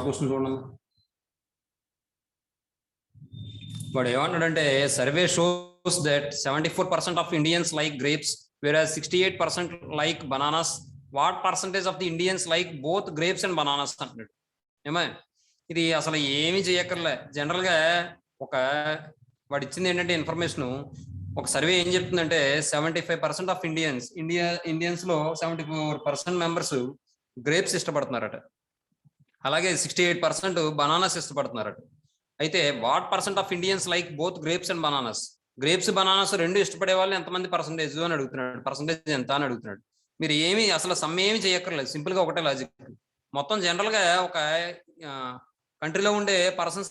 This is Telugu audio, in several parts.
క్వశ్చన్ చూడండి. వాడు ఏమన్నాడంటే survey shows that 74% of Indians like grapes whereas 68% like bananas. What percentage of the Indians like both grapes and bananas అంటున్నాడు. ఏమా ఇది అసలు ఏమీ చేయక్కర్లే. జనరల్గా ఒక వాడు ఇచ్చింది ఏంటంటే ఇన్ఫర్మేషన్, ఒక సర్వే ఏం చెప్తుందంటే 75% ఆఫ్ ఇండియన్స్ లో 74% మెంబర్స్ గ్రేప్స్ ఇష్టపడుతున్నారట. అలాగే 68% బనానాస్ ఇష్టపడుతున్నారట. అయితే what percent of Indians like both grapes and bananas. Grapes bananas రెండు ఇష్టపడే వాళ్ళు ఎంతమంది పర్సంటేజ్ అని అడుగుతున్నాడు. పర్సంటేజ్ ఎంత అని అడుగుతున్నాడు. మీరు ఏమి అసలు సమ్ ఏమి చేయక్కర్లేదు, సింపుల్ గా ఒకటే లాజిక్. మొత్తం జనరల్ గా ఒక కంట్రీలో ఉండే పర్సన్స్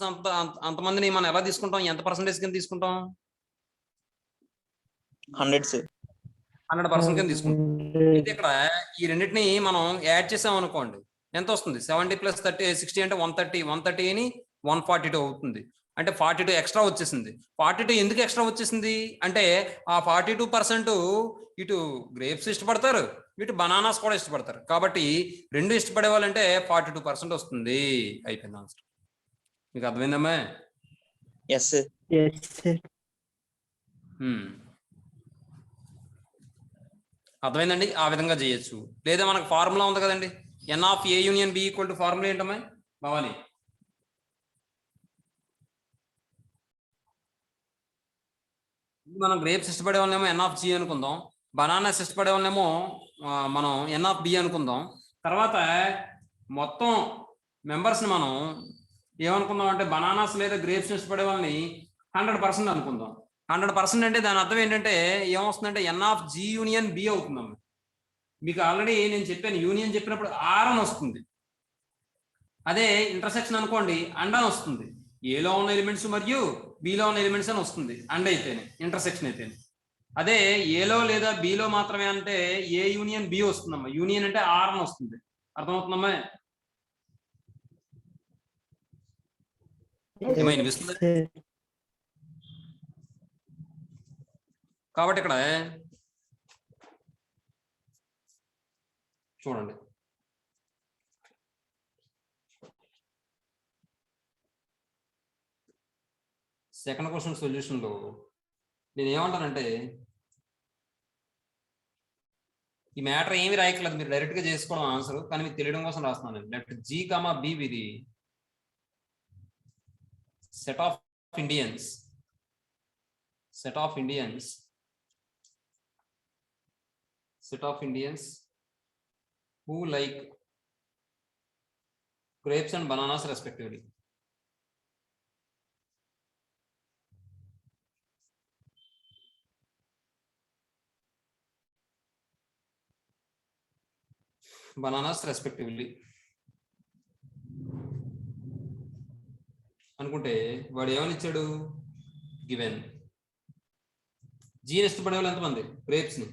అంతమందిని మనం ఎలా తీసుకుంటాం, ఎంత పర్సంటేజ్ కింద తీసుకుంటాం? 100% కింద తీసుకుంటాం. అయితే ఇక్కడ ఈ రెండింటిని మనం యాడ్ చేసాం అనుకోండి, ఎంత వస్తుంది? 70 + 30 60 అంటే 130 అని 142 అవుతుంది. అంటే 42 ఎక్స్ట్రా వచ్చేసింది. 42 ఎందుకు ఎక్స్ట్రా వచ్చేసింది అంటే ఆ 42% ఇటు గ్రేప్స్ ఇష్టపడతారు, ఇటు బనానాస్ కూడా ఇష్టపడతారు. కాబట్టి రెండు ఇష్టపడే వాళ్ళంటే 42% వస్తుంది. అయిపోయింది ఆన్సర్. మీకు అర్థమైందమ్మా? ఎస్ అర్థమైందండి. ఆ విధంగా చేయొచ్చు. లేదా మనకు ఫార్ములా ఉంది కదండి, N of A union B equal to formula ఏంటమ్మా భవాని? మనం గ్రేప్స్ ఇష్టపడే వాళ్ళేమో N ఆఫ్ G అనుకుందాం, బనానాస్ ఇష్టపడే వాళ్ళేమో మనం N ఆఫ్ B అనుకుందాం. తర్వాత మొత్తం మెంబర్స్ని మనం ఏమనుకుందాం అంటే బనానాస్ లేదా గ్రేప్స్ ఇష్టపడే వాళ్ళని 100% అనుకుందాం. 100% అంటే దాని అర్థం ఏంటంటే ఏమొస్తుందంటే N of G union B అవుతుందమ్మా. మీకు ఆల్రెడీ నేను చెప్పాను, యూనియన్ చెప్పినప్పుడు R అని వస్తుంది. అదే ఇంటర్సెక్షన్ అనుకోండి అండ్ అని వస్తుంది. ఏలో ఉన్న ఎలిమెంట్స్ మరియు బిలో ఉన్న ఎలిమెంట్స్ అని వస్తుంది అండ్ అయితేనే, ఇంటర్సెక్షన్ అయితేనే. అదే ఏలో లేదా బిలో మాత్రమే అంటే ఏ యూనియన్ బి వస్తుందమ్మా. యూనియన్ అంటే ఆర్ అని వస్తుంది. అర్థమవుతుందమ్మా? ఏమైనా కాబట్టి ఇక్కడ చూడండి, సెకండ్ క్వశ్చన్ సొల్యూషన్ లో నేను ఏమంటానంటే ఈ మ్యాటర్ ఏమి రాయట్లేదు, మీరు డైరెక్ట్ గా చేసుకోవడం ఆన్సర్, కానీ మీకు తెలియడం కోసం రాస్తున్నాను. Let G, B విది set of Indians who like grapes and bananas respectively. అనుకుంటే వాడు ఏమని ఇచ్చాడు? గివెన్ జీని ఇష్టపడే వాళ్ళు ఎంతమంది? గ్రేప్స్ ని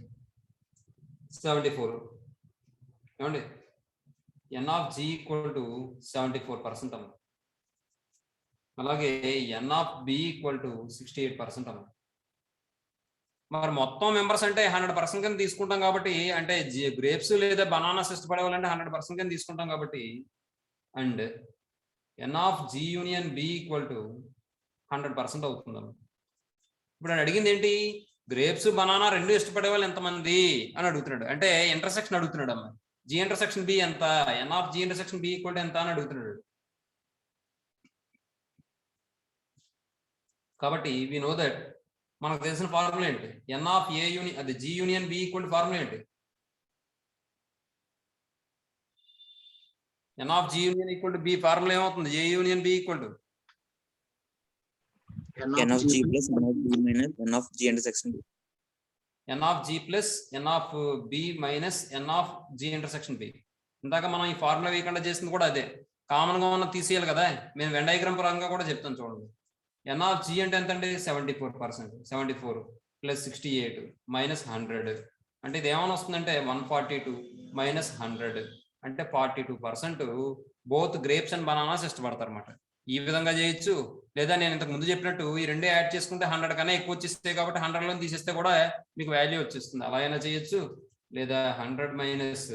74. ఏమండి N of G equal to 74% అమ్మ. అలాగే N of B equal to 68% అమ్మ. మరి మొత్తం మెంబర్స్ అంటే 100% కింద తీసుకుంటాం కాబట్టి, అంటే గ్రేప్స్ లేదా బనానాస్ ఇష్టపడే వాళ్ళంటే 100% కింద తీసుకుంటాం కాబట్టి, and N of G union B equal to 100% అవుతుందమ్మ. ఇప్పుడు నేను అడిగింది ఏంటి? గ్రేప్స్ బనానా రెండు ఇష్టపడే వాళ్ళు ఎంతమంది అని అడుగుతున్నాడు. అంటే ఇంటర్సెక్షన్ అడుగుతున్నాడు అమ్మ. G ఇంటర్సెక్షన్ B ఎంత? N of G intersection B equal to ఎంత అని అడుగుతున్నాడు. కాబట్టి వి నో దట్ మనకు తెలిసిన ఫార్ములా ఏంటి? N ఆఫ్ A యూనియన్ అది G union B equal to formula ఏంటి? N of G union equal to B formula ఏమవుతుంది? A union B equal to N of G plus N of B minus N of G intersection B. N of G plus N of B minus N of G intersection B. ఇందాక మనం ఈ ఫార్ములా వేయకుండా చేసింది కూడా అదే. కామన్ గా ఉన్న తీసేయాలి కదా. మేము వెన్ డయాగ్రామ్ పరంగా కూడా చెప్తాను చూడండి. N ఆఫ్ G అంటే ఎంత అండి? 74%. 74 ప్లస్ 68 మైనస్ 100 అంటే ఇది ఏమైనా వస్తుందంటే 142 మైనస్ 100 అంటే 42% బోత్ గ్రేప్స్ అండ్ బనానాస్ ఇష్టపడతారు అన్నమాట. ఈ విధంగా చేయొచ్చు. లేదా నేను ఇంతకు ముందు చెప్పినట్టు ఈ రెండే యాడ్ చేసుకుంటే 100 కన్నా ఎక్కువ వచ్చేస్తాయి కాబట్టి 100లో తీసేస్తే కూడా మీకు వాల్యూ వచ్చేస్తుంది. అలా అయినా చేయొచ్చు. లేదా 100 minus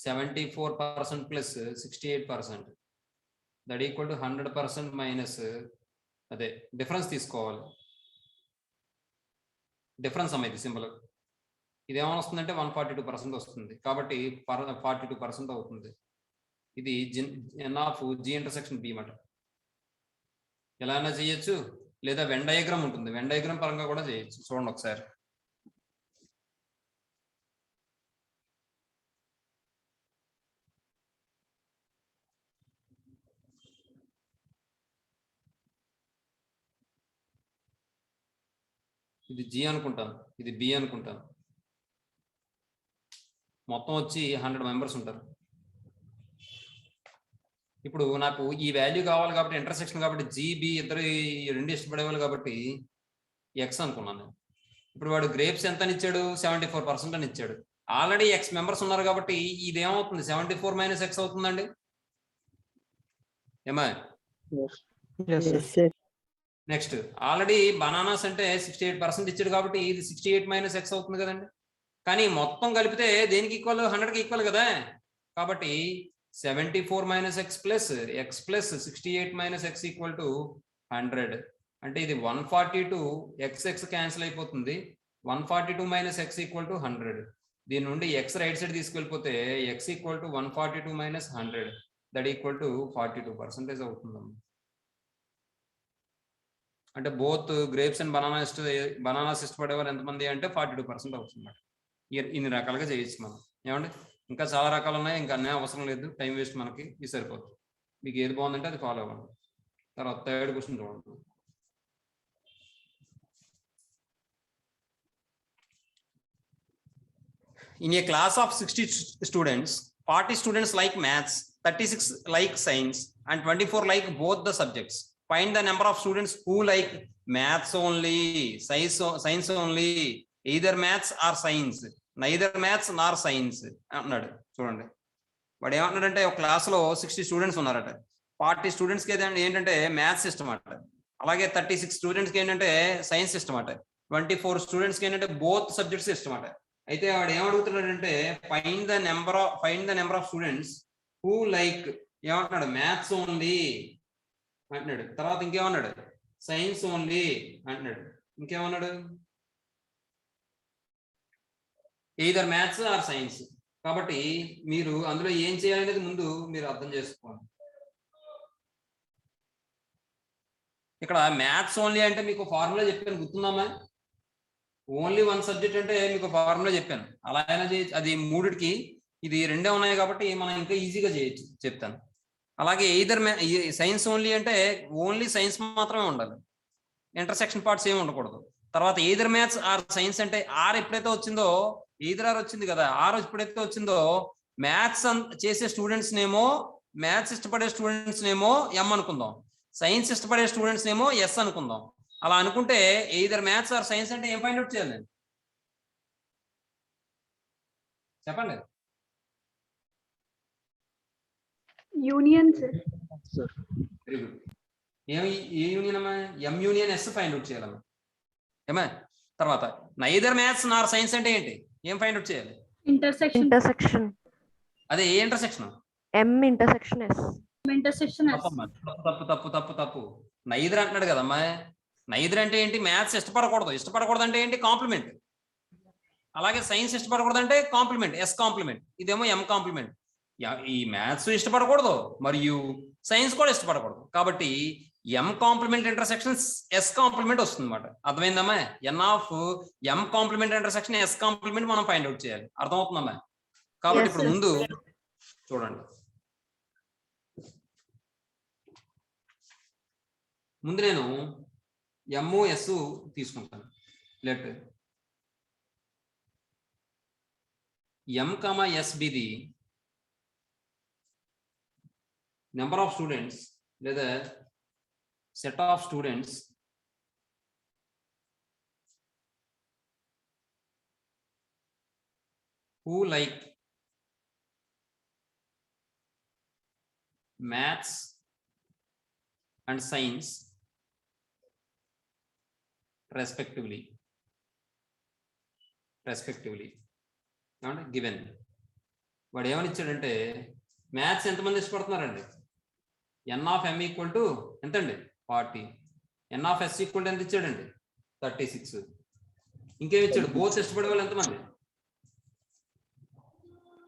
74% plus 68%. That equal to 100% minus అదే డిఫరెన్స్ తీసుకోవాలి. డిఫరెన్స్ అమ్మ ఇది సింపుల్. ఇది ఏమైనా వస్తుందంటే 142% వస్తుంది కాబట్టి 42% అవుతుంది. ఇది ఎన్ ఆఫ్ జి ఇంటర్సెక్షన్ బి మాట. ఎలా అయినా చేయొచ్చు, లేదా వెన్ డయాగ్రామ్ ఉంటుంది, వెన్ డయాగ్రామ్ పరంగా కూడా చేయొచ్చు. చూడండి ఒకసారి. ఇది జి అనుకుంటాను, ఇది బి అనుకుంటాను. మొత్తం వచ్చి 100 మెంబర్స్ ఉంటారు. ఇప్పుడు నాకు ఈ వాల్యూ కావాలి కాబట్టి ఇంటర్సెక్షన్ కాబట్టి జీబి ఇద్దరు రెండు ఇష్టపడేవాళ్ళు కాబట్టి ఎక్స్ అనుకున్నాను. ఇప్పుడు వాడు గ్రేప్స్ ఎంత అని ఇచ్చాడు? 74% అని ఇచ్చాడు. ఆల్రెడీ ఎక్స్ మెంబర్స్ ఉన్నారు కాబట్టి ఇది ఏమవుతుంది? 74 మైనస్ ఎక్స్ అవుతుందండి. ఏమా? నెక్స్ట్ ఆల్రెడీ బనానాస్ అంటే 68% ఇచ్చాడు కాబట్టి ఇది 68 మైనస్ ఎక్స్ అవుతుంది కదండి. కానీ మొత్తం కలిపితే దేనికి ఈక్వల్? 100కి ఈక్వల్ కదా. కాబట్టి 74 minus X plus 68 minus X equal to 100. అంటే ఇది 142 ఎక్స్ క్యాన్సిల్ అయిపోతుంది. 142 మైనస్ ఎక్స్ ఈక్వల్ టు 100. దీని నుండి ఎక్స్ రైట్ సైడ్ తీసుకెళ్ళిపోతే x equal to 142 minus 100 that equal to 42% అవుతుందమ్మా. అంటే బోత్ గ్రేప్స్ అండ్ బనానాస్ ఇష్టపడేవారు ఎంతమంది అంటే 42% అవుతుంది. ఇన్ని రకాలుగా చేయొచ్చు మనం. ఏమండి ఇంకా చాలా రకాలు ఉన్నాయి, ఇంకా అన్నీ అవసరం లేదు, టైం వేస్ట్ మనకి. ఇది సరిపోతుంది. మీకు ఏది బాగుందంటే అది ఫాలో అవ్వండి. తర్వాత థర్డ్ క్వశ్చన్ చూడండి. In a class of 60 students, 40 students like maths, 36 like science, and 24 like both the subjects. Find the number of students who like maths only, science only, either maths or science, neither maths nor science అన్నాడు. చూడండి వాడు ఏమంటున్నాడంటే ఒక క్లాస్లో 60 స్టూడెంట్స్ ఉన్నారట. 40 స్టూడెంట్స్కి ఏంటంటే మ్యాథ్స్ సిస్టమ్ అట, అలాగే 36 స్టూడెంట్స్కి ఏంటంటే సైన్స్ సిస్టమ్ అట, 24 స్టూడెంట్స్కి ఏంటంటే బోత్ సబ్జెక్ట్స్ సిస్టమ్ అట. అయితే వాడు ఏమడుగుతున్నాడంటే find the number of students who like ఏమంటున్నాడు? మ్యాథ్స్ ఓన్లీ అంటున్నాడు. తర్వాత ఇంకేమన్నాడు? సైన్స్ ఓన్లీ అంటున్నాడు. ఇంకేమన్నాడు? Either maths or science. కాబట్టి మీరు అందులో ఏం చేయాలనేది ముందు మీరు అర్థం చేసుకోండి. ఇక్కడ మ్యాథ్స్ ఓన్లీ అంటే మీకు ఫార్ములా చెప్పాను, గుర్తుందామా? ఓన్లీ వన్ సబ్జెక్ట్ అంటే మీకు ఫార్ములా చెప్పాను. అలా అయినా చేయొచ్చు. అది మూడిటికి ఇది రెండే ఉన్నాయి కాబట్టి మనం ఇంకా ఈజీగా చేయొచ్చు, చెప్తాను. అలాగే ఎయిదర్ సైన్స్ ఓన్లీ అంటే ఓన్లీ సైన్స్ మాత్రమే ఉండాలి, ఇంటర్సెక్షన్ పార్ట్స్ ఏమి ఉండకూడదు. తర్వాత ఎయిదర్ మ్యాథ్స్ ఆర్ సైన్స్ అంటే ఆర్ ఎప్పుడైతే వచ్చిందో, ఎయిదర్ ఆర్ వచ్చింది కదా, ఆర్ ఎప్పుడైతే వచ్చిందో మ్యాథ్స్ చేసే స్టూడెంట్స్ నేమో, మ్యాథ్స్ ఇష్టపడే స్టూడెంట్స్ నేమో ఎం అనుకుందాం, సైన్స్ ఇష్టపడే స్టూడెంట్స్ నేమో ఎస్ అనుకుందాం. అలా అనుకుంటే ఎయిదర్ మ్యాథ్స్ ఆర్ సైన్స్ అంటే ఏం ఫైండ్ అవుట్ చేయాలి నేను? చెప్పండి. Union sir. Very good. ఏ యూనియన్ అమ్మా? M union S find out చేయాలమ్మా. ఏమా? తర్వాత నైదర్ మ్యాథ్స్ నార్ సైన్స్ అంటే ఏంటి? ఏం ఫైండ్ అవుట్ చేయాలి? ఇంటర్సెక్షన్. అదే A intersection? M intersection S. తప్పు. నైదర్ అంటున్నాడు కదమ్మా. నైదర్ అంటే ఏంటి? మ్యాథ్స్ ఇష్టపడకూడదు అంటే ఏంటి? కాంప్లిమెంట్. అలాగే సైన్స్ ఇష్టపడకూడదు అంటే కాంప్లిమెంట్, ఎస్ కాంప్లిమెంట్. ఇదేమో ఎం కాంప్లిమెంట్. ఈ మ్యాథ్స్ ఇష్టపడకూడదు మరియు సైన్స్ కూడా ఇష్టపడకూడదు కాబట్టి M complement intersection S complement వస్తుంది అనమాట. అర్థమైందమ్మా? N of M complement intersection S complement మనం ఫైండ్ అవుట్ చేయాలి. అర్థమవుతుందమ్మా? కాబట్టి ఇప్పుడు ముందు చూడండి, ముందు నేను ఎమ్ ఎస్ తీసుకుంటాను. Let M comma S be the number of students లేదా set of students who like maths and science respectively and given వాడు ఏమని ఇచ్చాడంటే మ్యాథ్స్ ఎంతమంది ఇష్టపడుతున్నారండి? ఎన్ ఆఫ్ ఎం ఈక్వల్ టు ఎంతండి? 40. ఎన్ ఆఫ్ ఎస్ ఈక్వల్ టు ఎంత ఇచ్చాడండి? 36. ఇంకేమి ఇచ్చాడు? బోత్ ఇష్టపడే వాళ్ళు ఎంతమంది?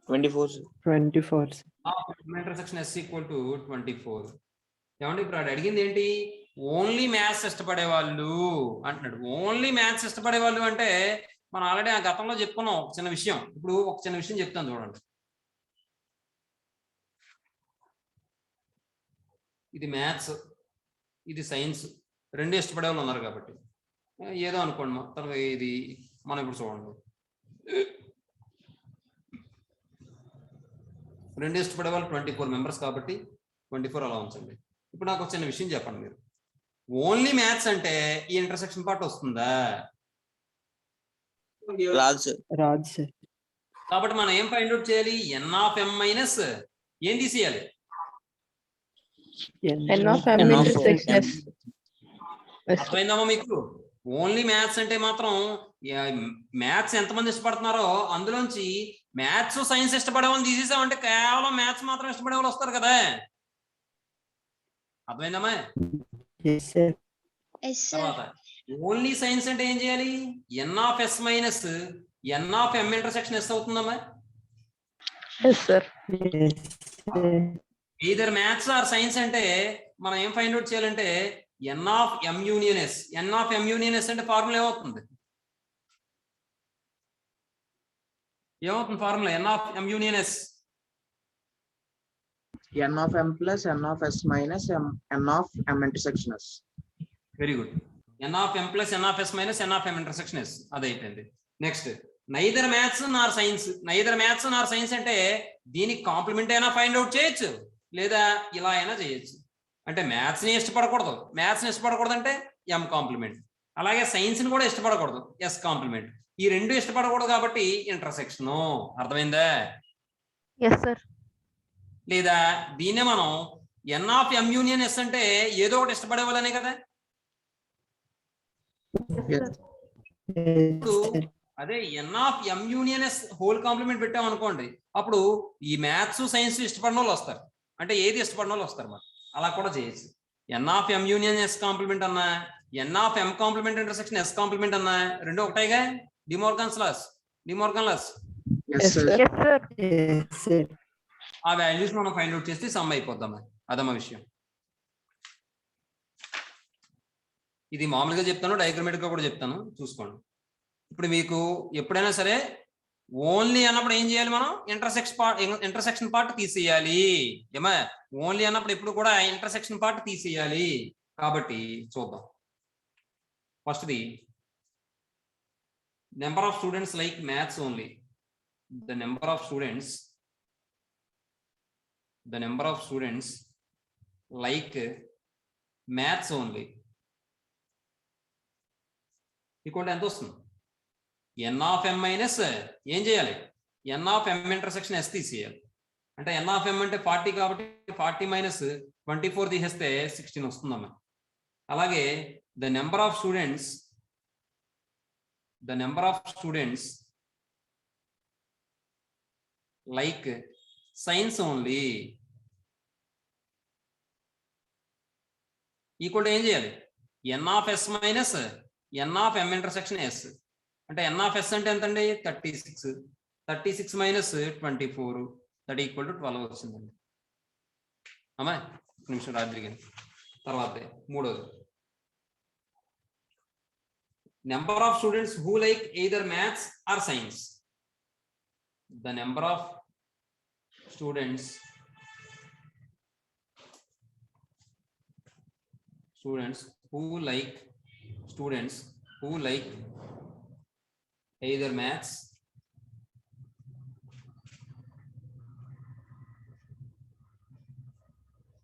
24. Intersection S equal to 24. ఏమండి ఇప్పుడు వాడు అడిగింది ఏంటి? ఓన్లీ మ్యాథ్స్ ఇష్టపడే వాళ్ళు అంటున్నాడు. ఓన్లీ మ్యాథ్స్ ఇష్టపడే వాళ్ళు అంటే మనం ఆల్రెడీ ఆ గతంలో చెప్పుకున్నాం ఒక చిన్న విషయం. ఇప్పుడు ఒక చిన్న విషయం చెప్తాను చూడండి. ఇది మ్యాథ్స్, ఇది సైన్స్, రెండు ఇష్టపడే వాళ్ళు ఉన్నారు కాబట్టి ఏదో అనుకోండి. మొత్తం ఇది మనం ఇప్పుడు చూడండి, రెండు ఇష్టపడే వాళ్ళు 24 మెంబర్స్ కాబట్టి 24 అలా ఉంచండి. ఇప్పుడు నాకు ఒక చిన్న విషయం చెప్పండి. మీరు ఓన్లీ మ్యాథ్స్ అంటే ఈ ఇంటర్సెక్షన్ పార్ట్ వస్తుందా? రాదు. కాబట్టి మనం ఏం ఫైండ్ అవుట్ చేయాలి? ఎన్ ఆఫ్ ఎం మైనస్ ఏం తీసేయాలి? అర్థమైందమ్మా మీకు? ఓన్లీ మ్యాథ్స్ అంటే మాత్రం మ్యాథ్స్ ఎంతమంది ఇష్టపడుతున్నారో అందులోంచి మ్యాథ్స్ సైన్స్ ఇష్టపడే వాళ్ళు తీసేసామంటే కేవలం మ్యాథ్స్ మాత్రం ఇష్టపడే వాళ్ళు వస్తారు కదా. అర్థమైందమ్మా? తర్వాత ఓన్లీ సైన్స్ అంటే ఏం చేయాలి? N of S minus N of M intersection S అవుతుందమ్మా. ఈదర్ మ్యాథ్స్ ఆర్ సైన్స్ అంటే మనం ఏం ఫైండ్ అవుట్ చేయాలంటే n of M union S. N of M union S అంటే ఫార్ములా ఏమవుతుంది? Formula n of M union S? n of m plus n of s minus n of m intersection s. Very good. N of M plus N of S minus N of M intersection S. అది అయిపోయింది. Next neither maths nor science. Neither maths nor science అంటే దీనికి కాంప్లిమెంట్ అయినా ఫైండ్ అవుట్ చేయొచ్చు, లేదా ఇలా అయినా చేయొచ్చు. అంటే మ్యాథ్స్ ని ఇష్టపడకూడదు, మ్యాథ్స్ ని ఇష్టపడకూడదు అంటే ఎం కాంప్లిమెంట్. అలాగే సైన్స్ ని కూడా ఇష్టపడకూడదు, ఎస్ కాంప్లిమెంట్. ఈ రెండు ఇష్టపడకూడదు కాబట్టి ఇంటర్సెక్షన్. అర్థమైందా? లేదా దీన్నే మనం n of M union S అంటే ఏదో ఒకటి ఇష్టపడే వాళ్ళనే కదా. అదే n of M union S whole complement పెట్టాం అనుకోండి, అప్పుడు ఈ మ్యాథ్స్ సైన్స్ ఇష్టపడిన వాళ్ళు వస్తారు, అంటే ఏది ఇష్టపడిన వాళ్ళు వస్తారు మరి. అలా కూడా చేయొచ్చు. N of M union S complement అన్నా, n of M complement intersection S complement అన్నా రెండు ఒకటేగా. De Morgan laws. ఆ వాల్యూస్ మనం ఫైండ్ అవుట్ చేస్తే సమ్ అయిపోద్దాం. అదమ్మా విషయం. ఇది మామూలుగా చెప్తాను, డయాగ్రమాటిక్ గా కూడా చెప్తాను, చూసుకోండి. ఇప్పుడు మీకు ఎప్పుడైనా సరే ఓన్లీ అన్నప్పుడు ఏం చేయాలి? మనం ఇంటర్సెక్షన్ పార్ట్ తీసేయాలి. ఏమా? ఓన్లీ అన్నప్పుడు ఎప్పుడు కూడా ఇంటర్సెక్షన్ పార్ట్ తీసేయాలి. కాబట్టి చూద్దాం. ఫస్ట్ది number of students like maths only. The number of students like maths only equal ఎంత వస్తుంది? ఎన్ ఆఫ్ ఎం మైనస్ ఏం చేయాలి? N of M intersection yes తీసేయాలి. అంటే ఎన్ ఆఫ్ ఎం అంటే 40 కాబట్టి 40 మైనస్ 24 తీసేస్తే 16 వస్తుందమ్మా. అలాగే the number of students like science only equal to ఏం చేయాలి? N of S minus N of M intersection S. అంటే ఎన్ ఆఫ్ ఎస్ అంటే ఎంతండి? 36. 36 మైనస్ 24 దట్ ఈక్వల్ టు 12 వచ్చిందండి. అమ్మా నిమిషం రాత్రికి. తర్వాత మూడోది number of students who like either maths or science. The number of students who like either maths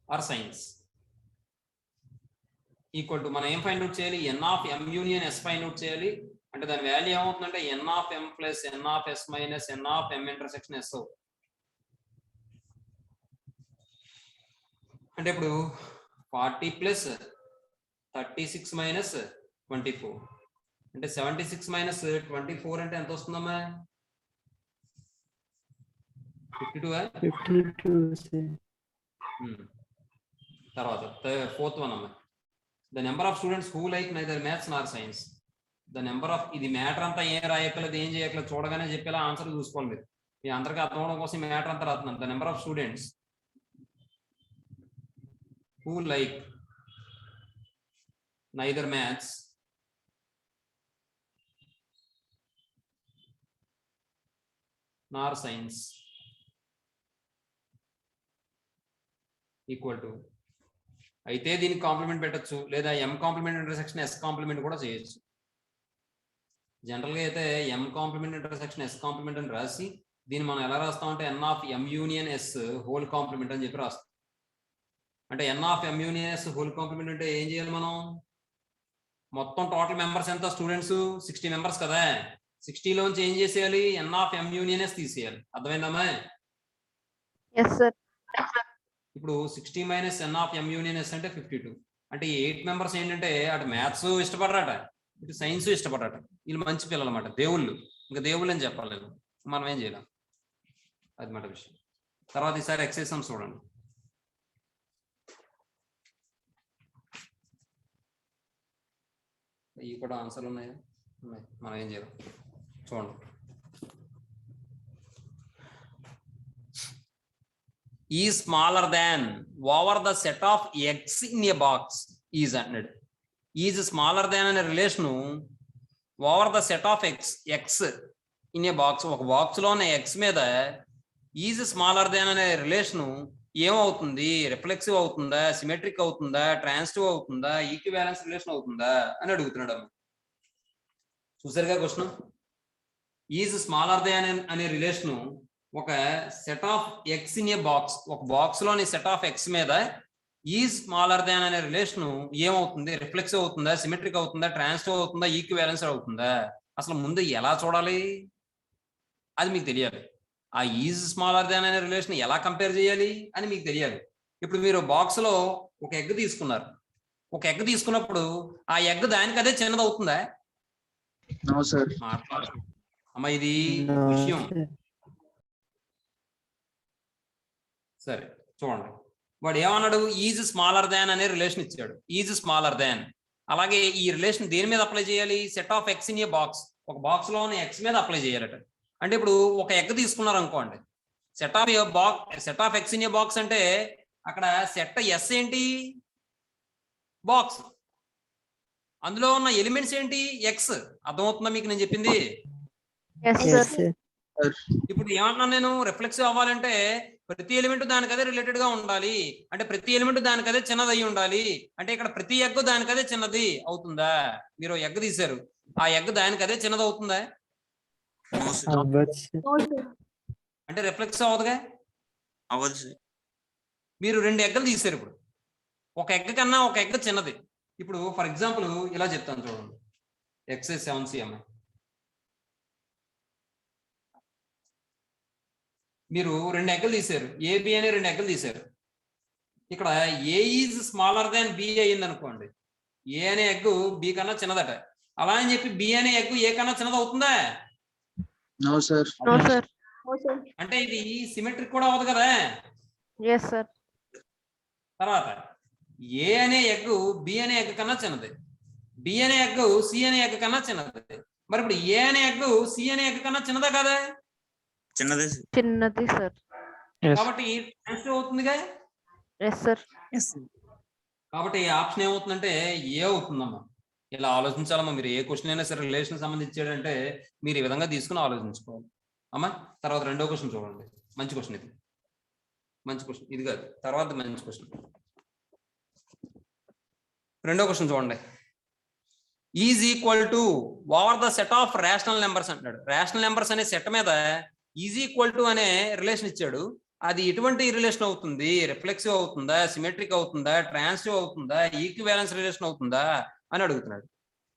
or science equal to మనం ఏం ఫైండ్ అవుట్ చేయాలి? N of M union S find out చేయాలి. అంటే దాని వాల్యూ ఏమవుతుందంటే n of M plus N of S minus N of M intersection S. అంటే ఇప్పుడు 40 ప్లస్ 36 మైనస్ 24 అంటే 76 మైనస్ 24 అంటే ఎంత వస్తుందమ్మా? 52 తర్వాత ఫోర్త్ వన్ అమ్మ the number of students who like neither maths nor science the number of ఇది మ్యాటర్ అంతా ఏం రాయక్కర్లేదు ఏం చేయక్కర్లేదు చూడగానే చెప్పేలా ఆన్సర్ చూసుకోవాలి మీరు మీ అందరికీ అర్థం అవడం కోసం మ్యాటర్ అంతా రాస్తున్నాను the number of students who like neither maths nor science equal to అయితే దీనికి కాంప్లిమెంట్ పెట్టచ్చు లేదా M complement intersection S complement కూడా చేయొచ్చు జనరల్గా అయితే M complement intersection S complement అని రాసి దీన్ని మనం ఎలా రాస్తామంటే n of M union S whole complement అని చెప్పి రాస్తాం అంటే n of M union S whole complement అంటే ఏం చేయాలి మనం మొత్తం టోటల్ మెంబర్స్ ఎంత స్టూడెంట్స్ 60 మెంబర్స్ కదా 60లోంచి ఏం చేసేయాలి N of M union S తీసేయాలి అర్థమైందమ్మా Yes, sir. ఇప్పుడు 60 minus N of M union S అంటే 52 అంటే 8 మెంబర్స్ ఏంటంటే అటు మ్యాథ్స్ ఇష్టపడరాట ఇటు సైన్స్ ఇష్టపడరాట వీళ్ళు మంచి పిల్లలు అన్నమాట దేవుళ్ళు ఇంకా దేవుళ్ళు అని చెప్పాలి మనం ఏం చేయలేం అది మాట విషయం తర్వాత ఈసారి ఎక్సైజ్ చూడండి ఇవి కూడా ఆన్సర్లు ఉన్నాయా ఉన్నాయి మనం ఏం చేయలేం చూడండి is smaller than over the set of x in a box is అన్నాడు is smaller than అనే relation over the set of x in a box ఒక బాక్స్ లోనే x మీద is smaller than అనే రిలేషన్ ఏమవుతుంది రిఫ్లెక్సివ్ అవుతుందా సిమెట్రిక్ అవుతుందా ట్రాన్సిటివ్ అవుతుందా ఈక్వివాలెన్స్ రిలేషన్ అవుతుందా అని అడుగుతున్నాడు అమ్మ చూసారుగా క్వశ్చన్ ఈజ్ స్మాలర్ దాన్ అనే రిలేషన్ ఒక set of X in a box ఒక బాక్స్ లోని సెట్ ఆఫ్ ఎక్స్ మీద ఈజ్ స్మాలర్ దాన్ అనే రిలేషన్ ఏమవుతుంది రిఫ్లెక్సివ్ అవుతుందా సిమెట్రిక్ అవుతుందా ట్రాన్సిటివ్ అవుతుందా ఈక్వివాలెన్స్ అవుతుందా అసలు ముందు ఎలా చూడాలి అది మీకు తెలియాలి ఆ ఈజ్ స్మాలర్ దాన్ అనే రిలేషన్ ఎలా కంపేర్ చేయాలి అని మీకు తెలియాలి ఇప్పుడు మీరు బాక్స్ లో ఒక ఎగ్ తీసుకున్నారు ఒక ఎగ్ తీసుకున్నప్పుడు ఆ ఎగ్ దానికి అదే చిన్నది అవుతుందా No, sir. అమ్మ ఇది విషయం సరే చూడండి వాడు ఏమన్నాడు ఈజ్ స్మాలర్ దాన్ అనే రిలేషన్ ఇచ్చాడు ఈజ్ స్మాలర్ దాన్ అలాగే ఈ రిలేషన్ దేని మీద అప్లై చేయాలి set of X in a box ఒక బాక్స్ లోని ఎక్స్ మీద అప్లై చేయాలట అంటే ఇప్పుడు ఒక ఎగ్ తీసుకున్నారు అనుకోండి set of X in a box అంటే అక్కడ సెట్ ఎస్ ఏంటి బాక్స్ అందులో ఉన్న ఎలిమెంట్స్ ఏంటి ఎక్స్ అర్థమవుతుందా మీకు నేను చెప్పింది Yes, sir. ఇప్పుడు ఏమన్నా నేను రిఫ్లెక్సివ్ అవ్వాలంటే ప్రతి ఎలిమెంట్ దానికదే రిలేటెడ్ గా ఉండాలి అంటే ప్రతి ఎలిమెంట్ దానికదే చిన్నది అయి ఉండాలి అంటే ఇక్కడ ప్రతి ఎగ్ దానికదే చిన్నది అవుతుందా మీరు ఎగ్ తీశారు ఆ ఎగ్ దానికదే చిన్నది అవుతుందా No, sir. అంటే రిఫ్లెక్సివ్ అవ్వదుగా అవ్వదు sir. మీరు 2 ఎగ్గులు తీశారు ఇప్పుడు ఒక ఎగ్ కన్నా ఒక ఎగ్ చిన్నది ఇప్పుడు ఫర్ ఎగ్జాంపుల్ ఇలా చెప్తాను చూడండి ఎక్సైజ్ 7C మీరు 2 ఎగ్గులు తీశారు ఏబి అనే 2 ఎగ్గులు తీశారు ఇక్కడ ఏ ఈజ్ స్మాలర్ దాన్ బి అయ్యింది అనుకోండి ఏ అనే ఎగ్ బి కన్నా చిన్నదట అలా అని చెప్పి బి అనే ఎగ్ ఏ కన్నా చిన్నది అవుతుందా No, sir. No, sir. అంటే ఇది సిమెట్రిక్ కూడా అవ్వదు కదా Yes, sir. తర్వాత ఏ అనే ఎగ్ బి అనే ఎగ్ కన్నా చిన్నది బి అనే ఎగ్ సి అనే ఎగ్ కన్నా చిన్నది మరి ఇప్పుడు ఏ అనే ఎగ్ సి అనే ఎగ్ కన్నా చిన్నదా కదా చిన్నదే sir. చిన్నది, sir. కాబట్టి ట్రాన్సిటివ్ అవుతుందిగా Yes, sir. Yes, sir. కాబట్టి ఆప్షన్ ఏమవుతుందంటే ఏ అవుతుందమ్మా ఇలా ఆలోచించాలమ్మా మీరు ఏ క్వశ్చన్ అయినా సరే రిలేషన్ సంబంధించాడంటే మీరు ఈ విధంగా తీసుకుని ఆలోచించుకోవాలి అమ్మా తర్వాత 2వ క్వశ్చన్ చూడండి మంచి క్వశ్చన్ ఇది మంచి క్వశ్చన్ ఇది కాదు తర్వాత మంచి క్వశ్చన్ 2వ క్వశ్చన్ చూడండి is equal to over the set of rational numbers అంటున్నాడు రేషనల్ నెంబర్స్ అనే సెట్ మీద ఈజ్ ఈక్వల్ టు అనే రిలేషన్ ఇచ్చాడు అది ఎటువంటి రిలేషన్ అవుతుంది రిఫ్లెక్సివ్ అవుతుందా సిమెట్రిక్ అవుతుందా ట్రాన్సిటివ్ అవుతుందా ఈక్వివాలెన్స్ రిలేషన్ అవుతుందా అని అడుగుతున్నాడు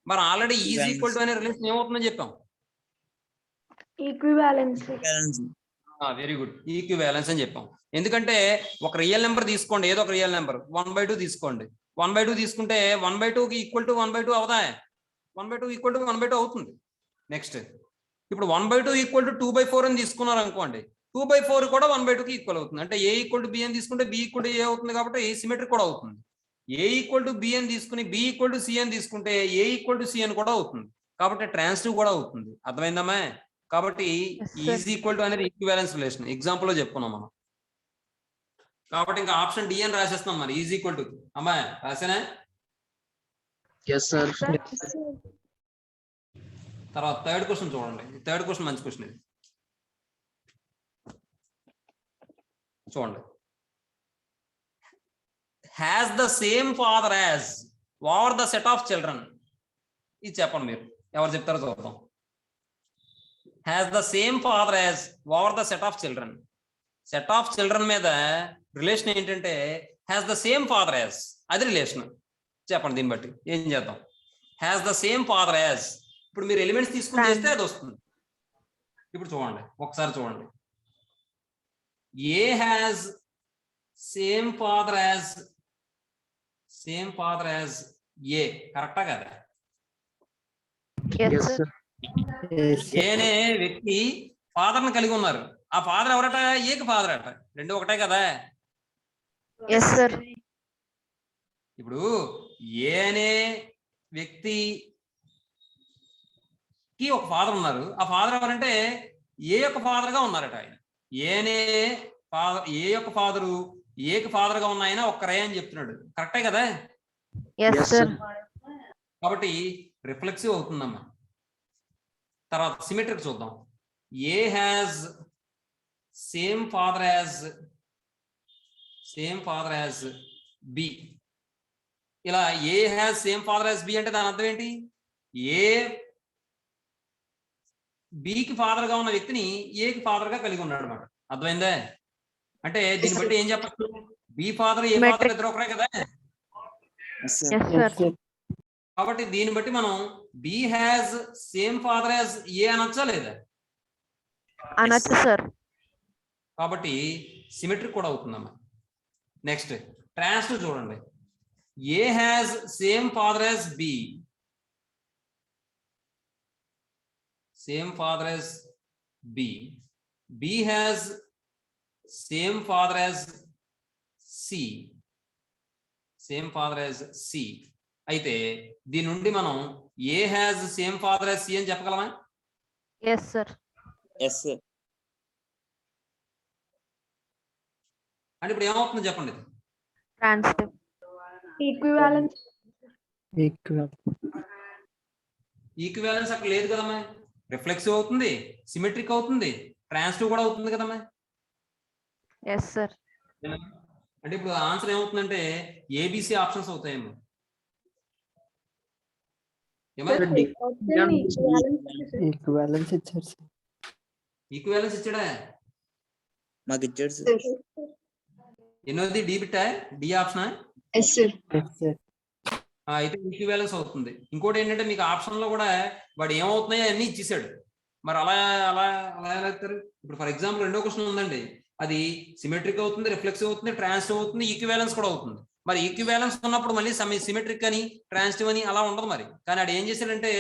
మరి ఆల్రెడీ ఈజ్ ఈక్వల్ టు అనే రిలేషన్ ఏమవుతుందని చెప్పాం Equivalence. Balance. Very good equivalence అని చెప్పాం ఎందుకంటే ఒక రియల్ నెంబర్ తీసుకోండి ఏదో ఒక రియల్ నెంబర్ 1/2 తీసుకోండి 1/2 తీసుకుంటే 1/2 ఈక్వల్ టు 1/2 అవదా 1/2 ఈక్వల్ టు 1/2 అవుతుంది నెక్స్ట్ ఇప్పుడు 1/2 ఈక్వల్ టు 2/4 అని తీసుకున్నారు అనుకోండి 2/4 కూడా 1/2 కి ఈక్వల్ అవుతుంది. అంటే a ఈక్వల్ టు b అని తీసుకుంటే b ఈక్వల్ టు a అవుతుంది కాబట్టి a సిమెట్రిక్ కూడా అవుతుంది. a ఈక్వల్ టు b అని తీసుకుని b ఈక్వల్ టు c అని తీసుకుంటే a ఈక్వల్ టు c అని కూడా అవుతుంది. కాబట్టి ట్రాన్సిటివ్ కూడా అవుతుంది. అర్థమైందమ్మా? కాబట్టి Yes, sir. Is equal to అనేది ఈక్వివాలెన్స్ రిలేషన్ ఎగ్జాంపుల్ లో చెప్పుకున్నాం మనం. కాబట్టి ఇంకా ఆప్షన్ డి అని రాసేస్తాం మరి ఈజ్ ఈక్వల్ టు. అమ్మా రాసేనా? Yes, sir. తర్వాత థర్డ్ క్వశ్చన్ చూడండి. థర్డ్ క్వశ్చన్ మంచి క్వశ్చన్ ఇది. చూడండి. Has the same father as over the set of children. ఇది చెప్పండి మీరు ఎవరు చెప్తారో చూద్దాం. Has the same father as over the set of children. Set of children మీద రిలేషన్ ఏంటంటే has the same father as, అది రిలేషన్. చెప్పండి దీన్ని బట్టి ఏం చేద్దాం. Has the same father as, ఇప్పుడు మీరు ఎలిమెంట్స్ తీసుకుని చేస్తే అది వస్తుంది. ఇప్పుడు చూడండి ఒకసారి చూడండి. A has same father as ఏ, కరెక్టా కదా? Yes, Yes, sir. sir. ఏ అనే వ్యక్తి ఫాదర్ ని కలిగి ఉన్నారు. ఆ ఫాదర్ ఎవరట? ఏకి ఫాదర్ అట. రెండు ఒకటే కదా? Yes, sir. ఇప్పుడు ఏ అనే వ్యక్తికి ఒక ఫాదర్ ఉన్నారు. ఆ ఫాదర్ ఎవరంటే ఏ యొక్క ఫాదర్ గా ఉన్నారట ఆయన. ఏ అనే ఫాదర్, ఏ యొక్క ఫాదరు ఏకి ఫాదర్ గా ఉన్న ఆయన ఒక్కరే అని చెప్తున్నాడు. కరెక్టే కదా? Yes, Yes, sir. sir. కాబట్టి రిఫ్లెక్సివ్ అవుతుందమ్మా. తర్వాత సిమెట్రిక్ చూద్దాం. A has same father as B. ఇలా A has same father as B అంటే దాని అర్థం ఏంటి? ఏ బికి ఫాదర్ గా ఉన్న వ్యక్తిని ఏకి ఫాదర్ గా కలిగి ఉన్నాడు అనమాట. అర్థమైందే? అంటే దీన్ని బట్టి ఏం చెప్పచ్చు? బి ఫాదర్ ఏ ఫాదర్ ఇద్దరు ఒకరే కదా? Yes, sir. Yes, sir. కాబట్టి దీన్ని బట్టి మనం B has same father as A అనొచ్చా లేదా? అనొచ్చు సార్. కాబట్టి సిమెట్రిక్ కూడా అవుతుందమ్మా. నెక్స్ట్ ట్రాన్సిటివ్ చూడండి. A has same father as B. Same father as B. B has same father as C. Same father as C. అయితే దీని నుండి మనం A has same father as C అని చెప్పగలమా? Yes, sir. Yes, sir. అంటే ఇప్పుడు ఏమవుతుందో చెప్పండి. ఇది Transitive. Equivalence. ఈక్వివాలెన్స్ అక్కడ లేదు కదమ్మా. రిఫ్లెక్సివ్ అవుతుంది, సిమెట్రిక్ అవుతుంది, ట్రాన్సిటివ్ కూడా అవుతుంది కదమ్మా. Yes, sir. అంటే ఇప్పుడు ఆన్సర్ ఏమవుతుందంటే ఏబిసి ఆప్షన్స్ అవుతాయేమో. Equivalence ఇచ్చారు సార్. ఈక్వివాలెన్స్ ఇచ్చాడా? మాకు ఇచ్చాడు సార్. ఎన్నోది డి బిట్టా? D option. Yes, sir. అయితే ఈక్వివాలెన్స్ అవుతుంది. ఇంకోటి ఏంటంటే మీకు ఆప్షన్ లో కూడా వాడు ఏమవుతున్నాయో అన్ని ఇచ్చేసాడు. మరి అలా అలా అలా ఎలా చెప్తారు? ఇప్పుడు ఫర్ ఎగ్జాంపుల్ రెండో క్వశ్చన్ ఉందండి. అది సిమెట్రిక్ అవుతుంది, రిఫ్లెక్సివ్ అవుతుంది, ట్రాన్సిటివ్ అవుతుంది, ఈక్వివాలెన్స్ కూడా అవుతుంది. మరి ఈక్వివాలెన్స్ ఉన్నప్పుడు మళ్ళీ సిమెట్రిక్ అని ట్రాన్సిటివ్ అని అలా ఉండదు మరి. కానీ ఆడు ఏం చేశాడంటే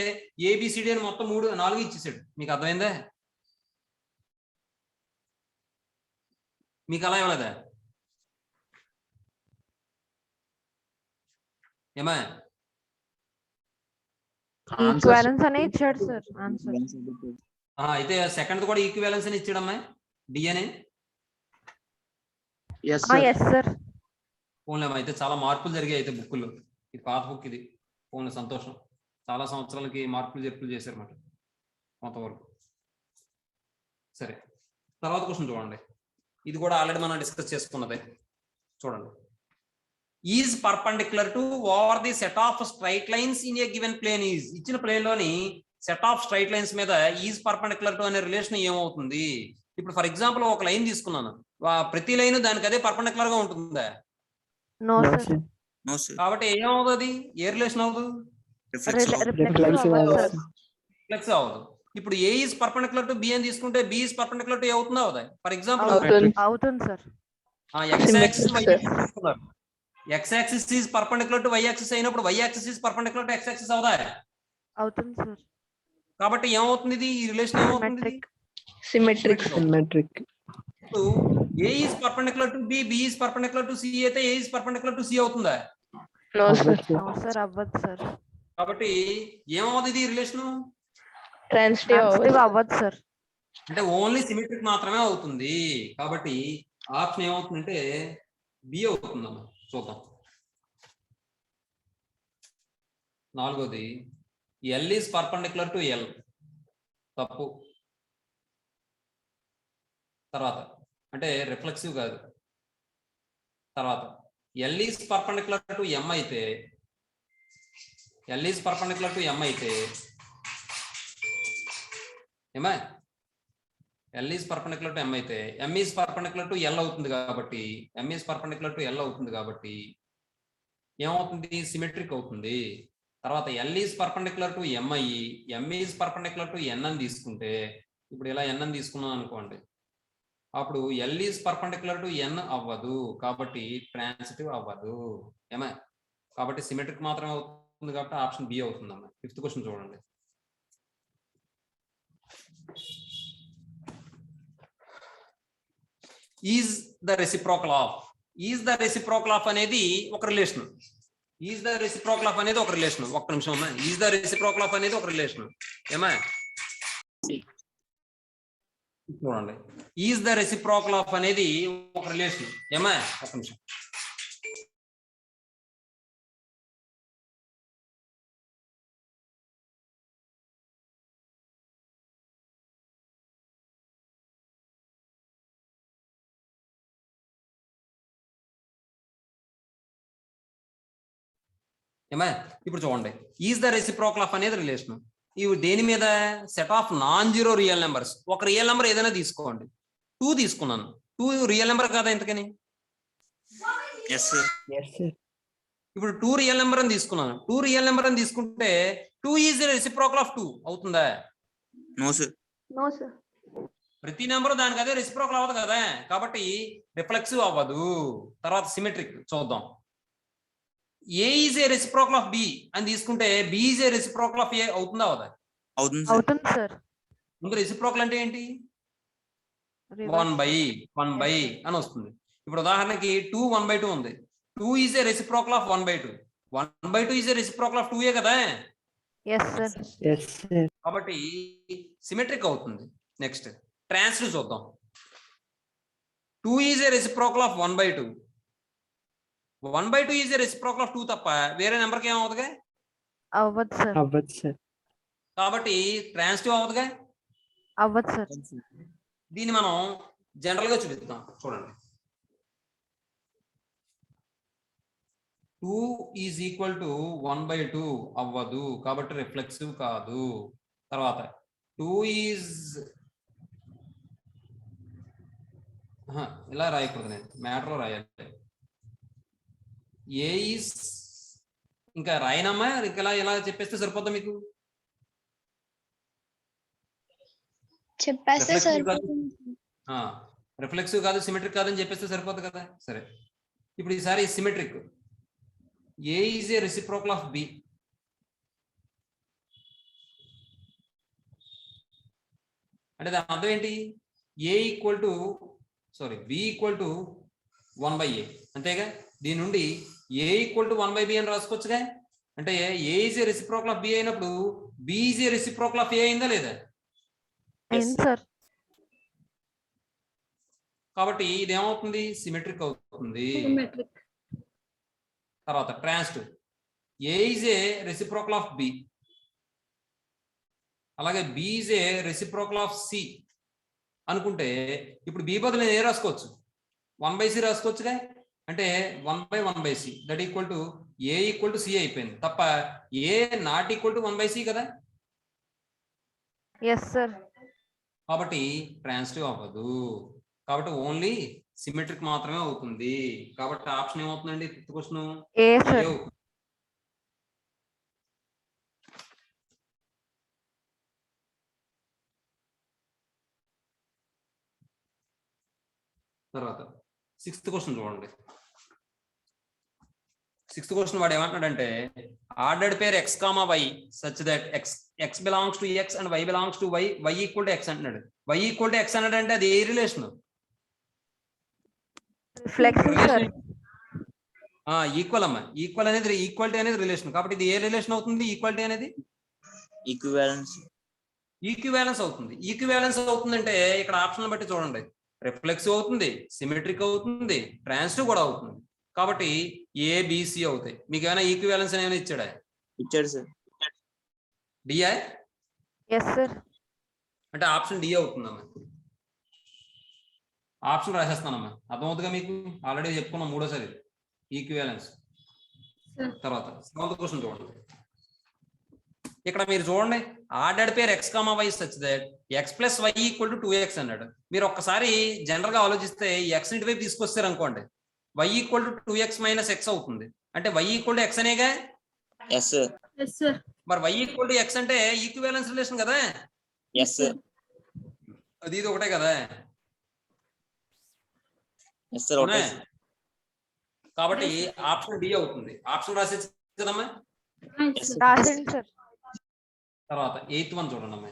ఏబిసిడి అని మొత్తం 3, 4 ఇచ్చేసాడు. మీకు అర్థమైందా? మీకు అలా ఇవ్వలేదా? ఏమా? Equivalence అనే ఇచ్చాడు సార్ ఆన్సర్. అయితే సెకండ్ కూడా ఈక్వివాలెన్స్ అని ఇచ్చాడమ్మా, డి అని. Yes, sir. Yes, sir. ఫోన్లేమో అయితే చాలా మార్పులు జరిగాయి అయితే బుక్కుల్లో. ఇది పాత బుక్ ఇది. ఫోన్లో సంతోషం. చాలా సంవత్సరాలకి మార్పులు జరుపులు చేశారన్నమాట కొంతవరకు. సరే తర్వాత క్వశ్చన్ చూడండి. ఇది కూడా ఆల్రెడీ మనం డిస్కస్ చేసుకున్నదే. చూడండి. Is perpendicular to over the set of straight lines in a given plane is. ఇచ్చిన ప్లేన్ లోని సెట్ ఆఫ్ స్ట్రైట్ లైన్స్ మీద ఈజ్ పర్పెండిక్యులర్ టు అనే రిలేషన్ ఏమవుతుంది? ఇప్పుడు ఫర్ ఎగ్జాంపుల్ ఒక లైన్ తీసుకున్నాను. ప్రతి లైన్ దానికి అదే పర్పెండిక్యులర్ గా ఉంటుందా? No, sir. No, sir. కాబట్టి ఏమవుతుంది? ఏ రిలేషన్ అవుతుంది? Reflexive. Reflexive అవ్వదు sir. రిఫ్లెక్స్ అవ్వదు. ఇప్పుడు A is perpendicular to B అని తీసుకుంటే B is perpendicular to A అవుతుందా? అవుదా? ఫర్ ఎగ్జాంపుల్ అవుతుంది sir. X axis y axis తీసుకున్నారు. X axis is perpendicular to y axis అయినప్పుడు y axis is perpendicular to x axis అవుదా? అవుతుంది సార్. కాబట్టి ఏమవుతుంది? ఇది ఈ రిలేషన్ ఏమవుతుంది? Symmetric. Symmetric. A is perpendicular to B, B is perpendicular to C అయితే A is perpendicular to C అవుతుందా? No, sir. నో సార్ అవ్వదు సార్. కాబట్టి ఏమవుతుంది ఇది రిలేషన్? Transitive transitive hours. అవ్వదు సార్. అంటే ఓన్లీ సిమెట్రిక్ మాత్రమే అవుతుంది. కాబట్టి ఆప్షన్ ఏమవుతుందంటే బి అవుతుందమ్మా. చూద్దాం. నాలుగోది L is perpendicular to L, తప్పు. తర్వాత అంటే రిఫ్లెక్సివ్ కాదు. తర్వాత ఎల్ ఈజ్ పర్పెండిక్యులర్ టు ఎం అయితే, ఎల్ ఈజ్ పర్పెండిక్యులర్ టు ఎం అయితే ఏమా ఎల్ ఈజ్ పర్పెండిక్యులర్ టు ఎం అయితే ఎం ఈజ్ పర్పెండిక్యులర్ టు ఎల్ అవుతుంది. కాబట్టి ఎం ఈజ్ పర్పెండిక్యులర్ టు ఎల్ అవుతుంది. కాబట్టి ఏమవుతుంది? సిమెట్రిక్ అవుతుంది. తర్వాత ఎల్ ఈజ్ పర్పెండిక్యులర్ టు ఎం అయ్యి ఎం ఈజ్ పర్పెండిక్యులర్ టు ఎన్ అని తీసుకుంటే, ఇప్పుడు ఇలా ఎన్ అని తీసుకున్నాం అనుకోండి, అప్పుడు ఎల్ ఈజ్ పర్పెండిక్యులర్ టు ఎన్ అవ్వదు. కాబట్టి ట్రాన్సిటివ్ అవ్వదు. ఏమా? కాబట్టి సిమెట్రిక్ మాత్రమే అవుతుంది. కాబట్టి ఆప్షన్ బి అవుతుందమ్మా. 5th క్వశ్చన్ చూడండి. Is the reciprocal of, is the reciprocal of అనేది ఒక relation. Is the reciprocal of అనేది ఒక రిలేషన్. ఒక్క నిమిషం అమ్మా. ఈజ్ ద రెసిప్రోకల్ ఆఫ్ అనేది ఒక రిలేషన్. ఏమా? చూడండి. ఈజ్ ద రెసిప్రోకల్ ఆఫ్ అనేది ఒక రిలేషన్. ఏమా? ఒక్క నిమిషం. ఏమా? ఇప్పుడు చూడండి. ఈజ్ ద రెసిప్రోకల్ ఆఫ్ అనేది రిలేషన్. ఇవి దేని మీద? Set of non zero real numbers. ఒక రియల్ నెంబర్ ఏదైనా తీసుకోండి. 2 తీసుకున్నాను. 2 రియల్ నెంబర్ కాదా ఇంతకని? Yes, sir. Yes, sir. ఇప్పుడు 2 రియల్ నెంబర్ అని తీసుకున్నాను. 2 రియల్ నెంబర్ అని తీసుకుంటే 2 ఈజ్ రెసిప్రోకల్ ఆఫ్ 2 అవుతుందా? No, sir. No, sir. ప్రతి నెంబర్ దానికి అదే రెసిప్రోకల్ అవ్వదు కదా. కాబట్టి రిఫ్లెక్సివ్ అవ్వదు. తర్వాత సిమెట్రిక్ చూద్దాం. A is a reciprocal of B అని తీసుకుంటే B is a reciprocal of A అవుతుందా? అవదా? అవుతుంది, sir. అవుతుంది సార్. ముందు రెసిప్రోకల్ అంటే ఏంటి? 1/1 అని వస్తుంది. ఇప్పుడు ఉదాహరణకి 2 1/2 ఉంది. 2 is a reciprocal of 1/2. 1/2 is a reciprocal of 2 కదా. Yes sir. Yes, sir. కాబట్టి సిమెట్రిక్ అవుతుంది. నెక్స్ట్ ట్రాన్సిటివ్ చూద్దాం. 2 is a reciprocal of 1/2. 1/2 is a reciprocal of 2 తప్ప వేరే నెంబర్కి ఏమవుతుందిగా? అవ్వదు సార్. అవ్వదు, sir. కాబట్టి ట్రాన్సిటివ్ అవుతుందిగా. అవ్వదు సార్. దీన్ని మనం జనరల్ గా చూపిద్దాం. చూడండి. 2 ఈజ్ ఈక్వల్ టు 1/2 అవ్వదు. కాబట్టి రిఫ్లెక్సివ్ కాదు. తర్వాత 2 ఈజ్ ఇలా రాయకూడదు, నేను మ్యాటర్ లో రాయాలి. ఏ ఈజ్ ఇంకా రాయనమ్మా. ఇంకా ఇలా చెప్పేస్తే సరిపోద్దా మీకు? చెప్పేస్తే రిఫ్లెక్సివ్ కాదు, సిమెట్రిక్ కాదని చెప్పేస్తే సరిపోద్ది కదా. సరే, ఇప్పుడు ఈసారి symmetric. A is a reciprocal of B. అంటే దాని అర్థం ఏంటి? A equal to B equal to 1/a అంతేగా. దీని నుండి ఏ ఈక్వల్ టు 1/b అని రాసుకోవచ్చుగా. అంటే A is a reciprocal of B అయినప్పుడు B is a reciprocal of A అయిందా లేదా? అయింది సార్. కాబట్టి ఇది ఏమవుతుంది? సిమెట్రిక్ అవుతుంది. తర్వాత transitive. A is a reciprocal of B, అలాగే B is a reciprocal of C అనుకుంటే ఇప్పుడు బి బదులు నేను ఏ రాసుకోవచ్చు? 1/c రాసుకోవచ్చుగా. అంటే 1/1/c that equal to A equal to C అయిపోయింది తప్ప ఏ నాట్ ఈక్వల్ టు 1/c కదా. Yes sir. కాబట్టి ట్రాన్సిటివ్ అవ్వదు. కాబట్టి ఓన్లీ సిమెట్రిక్ మాత్రమే అవుతుంది. కాబట్టి ఆప్షన్ ఏమవుతుందండి? 5th క్వశ్చన్ ఏ సార్. తర్వాత 6th క్వశ్చన్ చూడండి. 6th క్వశ్చన్ వాడు ఏమంటున్నాడంటే ordered pair x, y such that x belongs to x and y belongs to y equal to x అంటున్నాడు. y ఈక్వల్ టు x అన్నాడు అంటే అది ఏ రిలేషన్? Reflection sir. ఈక్వల్ అమ్మా, ఈక్వల్ అనేది ఈక్వాలిటీ అనేది రిలేషన్, కాబట్టి ఇది ఏ రిలేషన్ అవుతుంది? ఈక్వాలిటీ అనేది ఈక్వివాలెన్స్. ఈక్వివాలెన్స్ అవుతుంది. ఈక్వివాలెన్స్ అవుతుందంటే ఇక్కడ ఆప్షన్ బట్టి చూడండి, రిఫ్లెక్సివ్ అవుతుంది, సిమెట్రిక్ అవుతుంది, ట్రాన్సిటివ్ కూడా అవుతుంది. కాబట్టి ఏబిసి అవుతాయి. మీకు ఏమైనా ఈక్వివాలెన్స్ ఏమైనా ఇచ్చాడా? ఇచ్చాడు సార్. D yes sir. అంటే ఆప్షన్ డి అవుతుందమ్మా. ఆప్షన్ రాసేస్తానమ్మా, అర్థమవుతుందిగా మీకు? ఆల్రెడీ చెప్పుకున్నాం మూడోసారి ఈక్వివాలెన్స్. తర్వాత 7th క్వశ్చన్ చూడండి. ఇక్కడ మీరు చూడండి, ordered pair X comma Y such that X plus Y equal to 2x అన్నాడు. మీరు ఒక్కసారి జనరల్ గా ఆలోచిస్తే ఈ ఎక్స్ ఇంటి వైపు తీసుకొస్తారు అనుకోండి, y equal to 2x minus x అవుతుంది. అంటే y ఈక్వల్ టు ఎక్స్ అనేగా. Yes sir. మరి y ఈక్వల్ టు ఎక్స్ అంటే ఈక్వివాలెన్స్ రిలేషన్ కదా. Yes sir. అది ఇది ఒకటే కదా. Yes sir. ఓకే. కాబట్టి ఆప్షన్ డి అవుతుంది. ఆప్షన్ రాసేది కదమ్మా. రాసేయండి సార్. తర్వాత 8th వన్ చూడండి అమ్మా.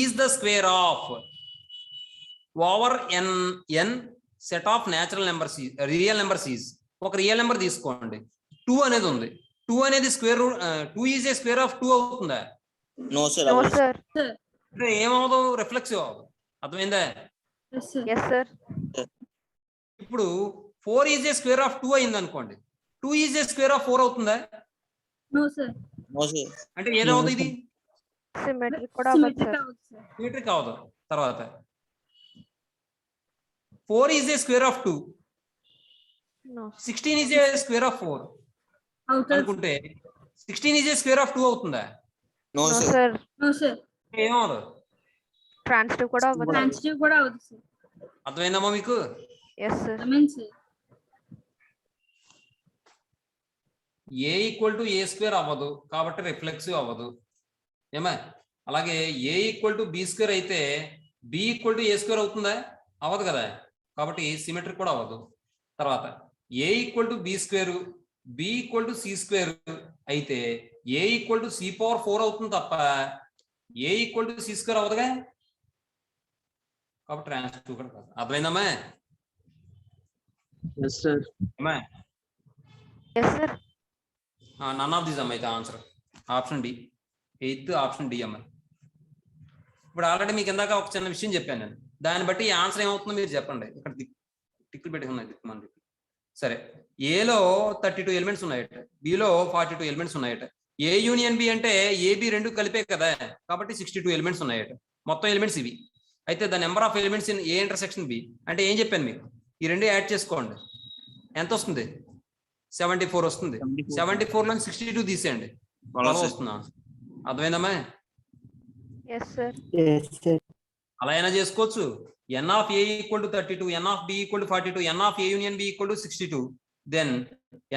Is the square of over N set of natural numbers real numbers is. ఒక రియల్ నెంబర్ తీసుకోండి, 2 అనేది ఉంది. 2 అనేది square root 2 is a square of 2 అవుతుందా? No sir. No sir. అంటే ఏమవుదు? రిఫ్లెక్సివ్ అవ్వదు. అర్థమైందా? Yes sir. ఇప్పుడు 4 ఈజ్ ఏ స్క్వేర్ ఆఫ్ 2 అయింది అనుకోండి, 2 ఈజ్ ఏ స్క్వేర్ ఆఫ్ 4 అవుతుందా? No sir. అంటే ఏదవుతుంది? ఇది సిమెట్రిక్ కూడా అవ్వచ్చు సార్. సిమెట్రిక్ అవ్వదు. తర్వాత 4 is a square of 2, no 16 is a square of 4 అనుకుంటే 16 ఈజ్ ఏ స్క్వేర్ ఆఫ్ 2 అవుతుందా? No no sir. సార్. ఏమవదు. ట్రాన్సిటివ్ కూడా అవ్వచ్చు. అర్థమైందమ్మా మీకు? Yes sir. A equal to a square అవ్వదు కాబట్టి రిఫ్లెక్సివ్ అవ్వదు. ఏమా? అలాగే a equal to b square అయితే b equal to a square అవుతుందా? అవ్వదు కదా. కాబట్టి సిమెట్రిక్ కూడా అవ్వదు. తర్వాత a equal to b square b equal to c square అయితే a equal to c power 4 అవుతుంది తప్ప a equal to c square అవ్వదుగా. కాబట్టి ట్రాన్సిటివ్ కూడా కాదు. అర్థమైందమ్మా? Yes sir. ఏమా? Yes sir. None of these అమ్మ అయితే answer option D. 8th option D అమ్మ. ఇప్పుడు ఆల్రెడీ మీకు ఇందాక ఒక చిన్న విషయం చెప్పాను నేను, దాన్ని బట్టి ఈ ఆన్సర్ ఏమవుతుందో మీరు చెప్పండి. ఇక్కడ టిక్కులు పెట్టుకున్నాయి దిక్కుమంది. సరే, ఏలో 32 ఎలిమెంట్స్ ఉన్నాయట, బిలో 42 ఎలిమెంట్స్ ఉన్నాయట. ఏ యూనియన్ బి అంటే ఏబి రెండు కలిపే కదా, కాబట్టి 62 ఎలిమెంట్స్ ఉన్నాయట. మొత్తం ఎలిమెంట్స్ ఇవి. అయితే the number of elements in A intersection B అంటే ఏం చెప్పాను మీకు? ఈ రెండు యాడ్ చేసుకోండి, ఎంత వస్తుంది? 74 వస్తుంది. 74 లో 62 తీసేయండి, 12 వస్తుందా? అర్థమైందమ్మా? ఎస్ సార్. అలా అయినా చేసుకోవచ్చు. N of a equal to 32, n of b equal to 42, n of a union b equal to 62. Then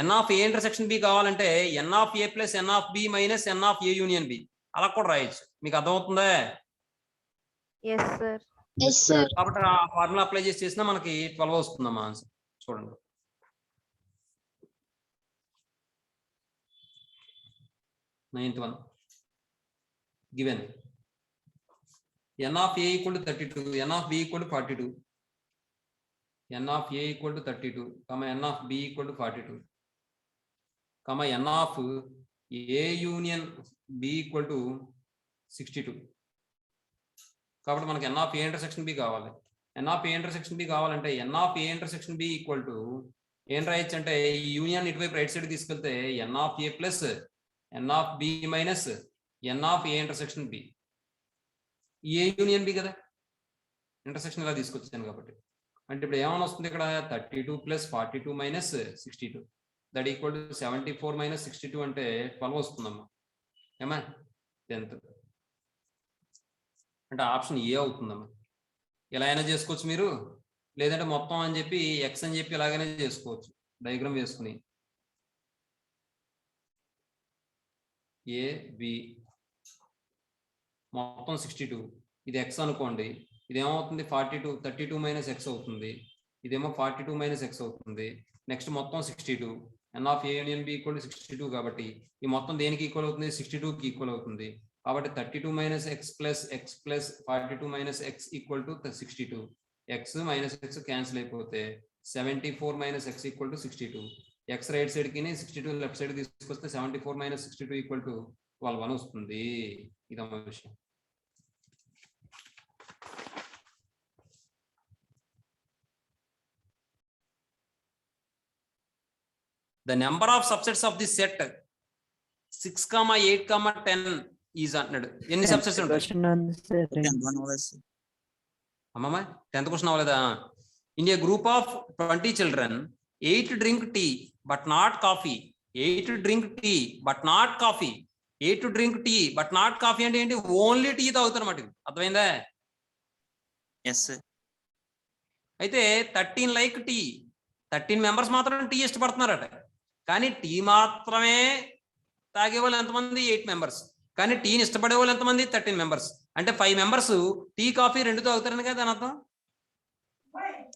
n of a intersection b కావాలంటే n of a plus N of b minus N of a union b అలా కూడా రాయొచ్చు. మీకు అర్థమవుతుందా? Yes sir. కాబట్టి ఆ ఫార్ములా అప్లై చేసి చేసినా మనకి 12 వస్తుందమ్మా ఆన్సర్. చూడండి, ninth one given n of a equal to 32, n of b equal to 42, n of a equal to 32, comma n of b equal to 42, comma n of a union b equal to 62. కాబట్టి మనకి n of a intersection b కావాలి. n of a intersection b కావాలంటే n of a intersection b equal to ఏం రాయొచ్చు అంటే ఈ యూనియన్ ఇటువైపు రైట్ సైడ్ తీసుకెళ్తే n of a plus n of b minus n of a intersection b. A union B కదా, ఇంటర్సెక్షన్ ఇలా తీసుకొచ్చాను కాబట్టి. అంటే ఇప్పుడు ఏమైనా వస్తుంది ఇక్కడ 32 plus 42 minus 62 that equal to 74 minus 62 అంటే 12 వస్తుందమ్మా. ఏమా? 10th అంటే ఆప్షన్ ఏ అవుతుందమ్మా. ఇలా అయినా చేసుకోవచ్చు మీరు, లేదంటే మొత్తం అని చెప్పి ఎక్స్ అని చెప్పి ఇలాగైనా చేసుకోవచ్చు. డయాగ్రామ్ వేసుకుని ఏ బి మొత్తం 62, ఇది ఎక్స్ అనుకోండి, ఇది ఏమవుతుంది 42, 32 మైనస్ ఎక్స్ అవుతుంది, ఇదేమో 42 మైనస్ ఎక్స్ అవుతుంది. నెక్స్ట్ మొత్తం 62, n of a union b equal to 62 కాబట్టి ఈ మొత్తం దేనికి ఈక్వల్ అవుతుంది? 62కి ఈక్వల్ అవుతుంది. కాబట్టి 32 minus X plus 42 minus X equal to 62. X minus X cancel అయిపోతే 74 minus X equal to 62. X right side కి 62 లెఫ్ట్ సైడ్ తీసుకొస్తే 74 మైనస్ 62 ఈక్వల్ టు 12 వస్తుంది. ఇదమ్మా విషయం. The number of subsets of this set 6, 8, 10 is అన్నాడు. ఎన్ని సబ్సెట్స్ ఉంటాయి? Question on the sir. 10th one was అమ్మమ్మ 10th క్వశ్చన్ అవ్వలేదా? In a group of 20 children 8 drink tea but not coffee. 8 drink tea but not coffee. 8 drink tea but not coffee అంటే ఏంటి? ఓన్లీ టీ తాగుతారన్నమాట. అర్థమైందా? yes sir. అయితే 13 లైక్ టీ. 13 మెంబర్స్ మాత్రం టీ ఇష్టపడుతున్నారట. కానీ టీ మాత్రమే తాగే వాళ్ళు ఎంతమంది? 8 మెంబర్స్. కానీ టీని ఇష్టపడే వాళ్ళు ఎంతమంది? 13 మెంబర్స్. అంటే 5 మెంబర్స్ టీ కాఫీ రెండు తాగుతారని కదా దాని అర్థం.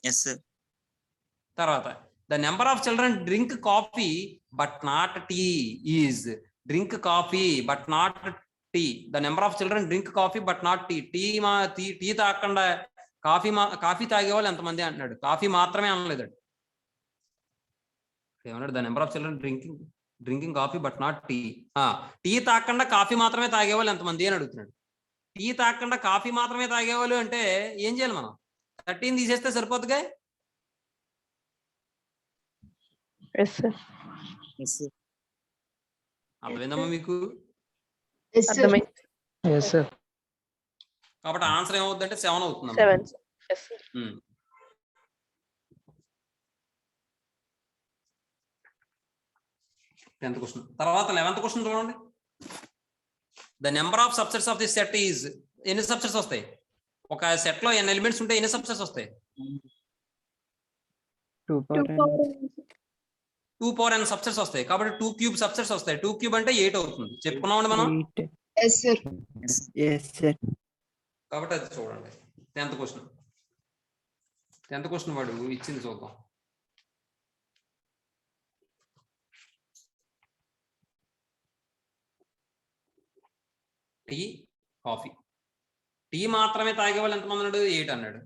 yes sir. తర్వాత the number of children drink coffee but not tea is drink coffee but not tea. The number of children drink coffee but not tea. Tea తాగకుండా కాఫీ తాగే వాళ్ళు ఎంతమంది అంటున్నాడు. కాఫీ మాత్రమే అనలేదండి. ఏమన్నాడు? The number of children drinking coffee but not tea. Tea తాగకుండా కాఫీ మాత్రమే తాగేవాళ్ళు ఎంతమంది అని అడుగుతున్నాడు. టీ తాగకుండా కాఫీ మాత్రమే తాగేవాళ్ళు అంటే ఏం చేయాలి మనం? 13 తీసేస్తే సరిపోతుందిగా. Yes sir. yes sir. అర్థమైందమ్మా మీకు? అర్థమైంది. Yes, sir. కాబట్టి ఆన్సర్ ఏమవుతుందంటే 7 అవుతుంది. 7 sir. Yes sir. 10th question. తర్వాత 11th క్వశ్చన్ చూడండి. The number of subsets of this set is. ఎన్ని సబ్సెట్స్ వస్తాయి? ఒక సెట్ లో ఎన్ని ఎలిమెంట్స్ ఉంటే ఎన్ని సబ్సెట్స్ వస్తాయి? 2 2 n సబ్సెట్స్ వస్తాయి. కాబట్టి 2 క్యూబ్ సబ్సెట్స్ వస్తాయి. 2 క్యూబ్ అంటే 8 అవుతుంది. చెప్పుకున్నామండి మనం. Yes sir. Yes sir. కాబట్టి అది చూడండి. 10th question. 10th క్వశ్చన్ వాడు ఇచ్చింది చూద్దాం. Tea coffee. టీ మాత్రమే తాగే వాళ్ళు ఎంతమంది అన్నాడు? 8 అన్నాడు.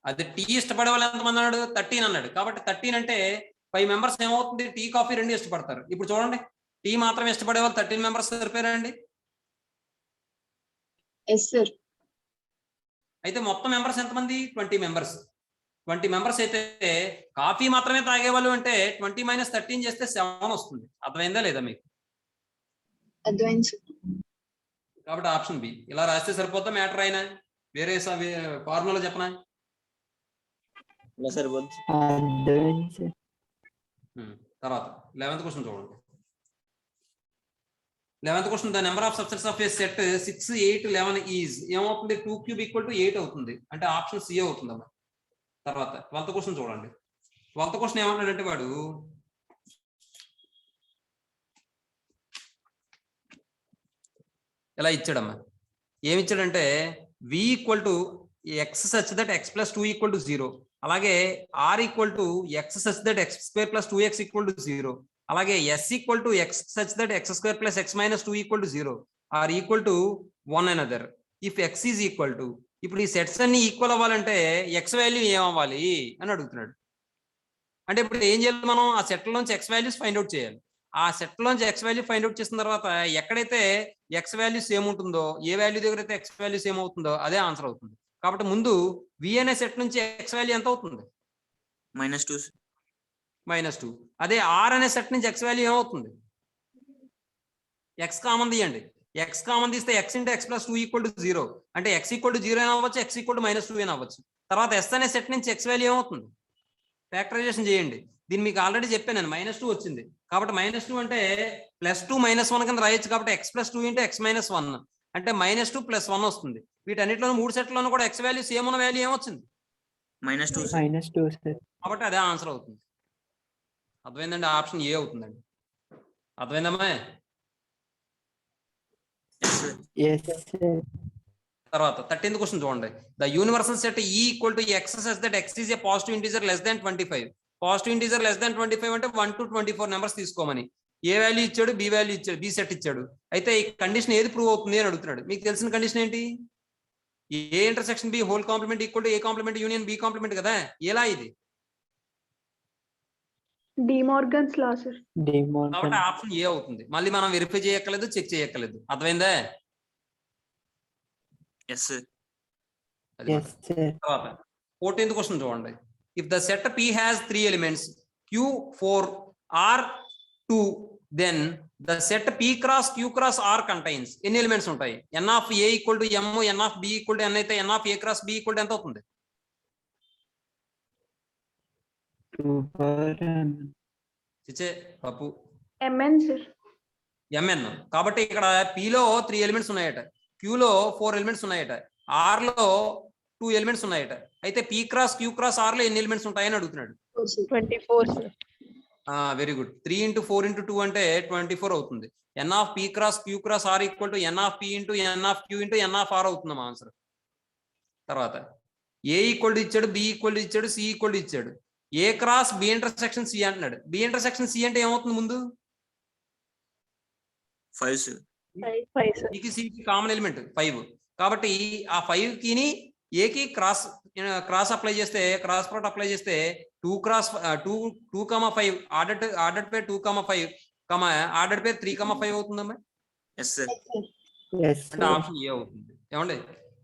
అది టీ ఇష్టపడే వాళ్ళు ఎంతమంది అన్నాడు? 13 అన్నాడు. కాబట్టి 13 అంటే 5 మెంబర్స్ ఏమవుతుంది? టీ కాఫీ రెండు ఇష్టపడతారు. ఇప్పుడు చూడండి, టీ మాత్రమే ఇష్టపడే వాళ్ళు 13 మెంబర్స్ సరిపోయారండి. Yes sir. అయితే మొత్తం మెంబర్స్ ఎంతమంది? 20 మెంబర్స్. 20 మెంబర్స్ అయితే కాఫీ మాత్రమే తాగేవాళ్ళు అంటే 20 మైనస్ 13 చేస్తే 7 వస్తుంది. అర్థమైందా లేదా మీకు? Advance. కాబట్టి ఆప్షన్ బి. ఇలా రాస్తే సరిపోతా మ్యాటర్ అయినా వేరే ఫార్ములా చెప్పనా? ఇలా సరిపోద్ది. తర్వాత 11th క్వశ్చన్ చూడండి. 11th question. The number of subsets of A set 6, 8, 11 is. ఏమవుతుంది? 2 క్యూబ్ ఈక్వల్ టు 8 అవుతుంది. అంటే ఆప్షన్ సి అవుతుంది అమ్మా. తర్వాత 12th క్వశ్చన్ చూడండి. 12th క్వశ్చన్ ఏమన్నాడంటే వాడు ఇలా ఇచ్చాడమ్మా. ఏమి ఇచ్చాడంటే v equal to X such that x plus 2 equal to 0. అలాగే r equal to X such that x square plus 2x equal to 0. అలాగే s equal to X such that x square plus x minus 2 equal to 0 or equal to 1 another if x is equal to. ఇప్పుడు ఈ సెట్స్ అన్ని ఈక్వల్ అవ్వాలంటే x వాల్యూ ఏమవ్వాలి అని అడుగుతున్నాడు. అంటే ఇప్పుడు ఏం చేయాలి మనం? ఆ సెట్ లోంచి x వాల్యూస్ ఫైండ్ అవుట్ చేయాలి. ఆ సెట్ లోంచి x వాల్యూ ఫైండ్ అవుట్ చేసిన తర్వాత ఎక్కడైతే x వాల్యూ సేమ్ ఉంటుందో, ఏ వాల్యూ దగ్గర అయితే x వాల్యూ సేమ్ అవుతుందో అదే ఆన్సర్ అవుతుంది. కాబట్టి ముందు v అనే సెట్ నుంచి x వాల్యూ ఎంత అవుతుంది? -2. -2. అదే r అనే సెట్ నుంచి x వాల్యూ ఏమవుతుంది? x కామన్ తీయండి. x కామన్ తీస్తే x into x plus 2 equal to 0. అంటే x ఈక్వల్ టు 0 అయినా అవ్వచ్చు, x ఈక్వల్ టు -2 అయినా అవ్వచ్చు. తర్వాత s అనే సెట్ నుంచి x వాల్యూ ఏమవుతుంది? ఫ్యాక్టరైజేషన్ చేయండి. దీన్ని మీకు ఆల్రెడీ చెప్పాను నేను. -2 వచ్చింది. కాబట్టి -2 అంటే +2 -1 కింద రాయొచ్చు. కాబట్టి x plus 2 into x minus 1 అంటే -2 + 1 వస్తుంది. వీటన్నిటిలోనూ 3 సెట్లోనూ కూడా x వాల్యూ సేమ్ ఉన్న వాల్యూ ఏమొచ్చింది? -2. కాబట్టి అదే ఆన్సర్ అవుతుంది. అర్థమైందండి? ఆప్షన్ ఏ అవుతుందండి. అర్థమైందమ్మా? తర్వాత 13th క్వశ్చన్ చూడండి. The universal set E equal to x such that x is a positive integer less than 25. Positive integer less than 25 అంటే 1 to 24 నెంబర్స్ తీసుకోమని. ఏ వాల్యూ ఇచ్చాడు? బి వాల్యూ ఇచ్చాడు. బి సెట్ ఇచ్చాడు. అయితే ఈ కండిషన్ ఏది ప్రూవ్ అవుతుంది అని అడుగుతున్నాడు. మీకు తెలిసిన కండిషన్ ఏంటి? A intersection B whole complement equal to A complement union B complement కదా, ఎలా ఇది? De Morgan's law, sir. కాబట్టి ఆప్షన్ ఏ అవుతుంది. మళ్ళీ మనం వెరిఫై చేయక్కర్లేదు, చెక్ చేయక్కర్లేదు. అర్థమైందా? Yes sir. తర్వాత 14th క్వశ్చన్ చూడండి. If the set P has 3 elements Q 4 R 2, then the set P cross Q cross R contains ఎన్ని ఎలిమెంట్స్ ఉంటాయి? n of A equal to M, n of B equal to n అయితే n of A cross B equal to ఎంత అవుతుంది? చిచ్చే పప్పు Mn, sir. mn. కాబట్టి ఇక్కడ P లో 3 ఎలిమెంట్స్ ఉన్నాయట, Q లో 4 ఎలిమెంట్స్ ఉన్నాయట, R లో 2 ఎలిమెంట్స్ ఉన్నాయట. అయితే P cross Q cross R లో ఎన్ని ఎలిమెంట్స్ ఉంటాయని అడుగుతున్నాడు. 24, sir. Very good. 3 into 4 into 2 అంటే 24 అవుతుంది. n of P cross Q cross R equal to n of P into n of Q into n of R అవుతుంది మా ఆన్సర్. తర్వాత A ఈక్వల్ టు ఇచ్చాడు, B ఈక్వల్ టు ఇచ్చాడు, C ఈక్వల్ టు ఇచ్చాడు. A cross B intersection C అంటున్నాడు. B ఇంటర్సెక్షన్ C అంటే ఏమవుతుంది ముందు? 5 సార్. 5, sir. C కి కామన్ ఎలిమెంట్ 5. కాబట్టి ఆ 5 కిని A కి క్రాస్ అప్లై చేస్తే, క్రాస్ ప్రోడక్ట్ అప్లై చేస్తే 2 cross 2,5 ordered pair 2,5 ordered pair 3,5 అవుతుందమ్మా. Yes sir. అంటే ఆప్షన్ ఏ అవుతుంది. ఏమండి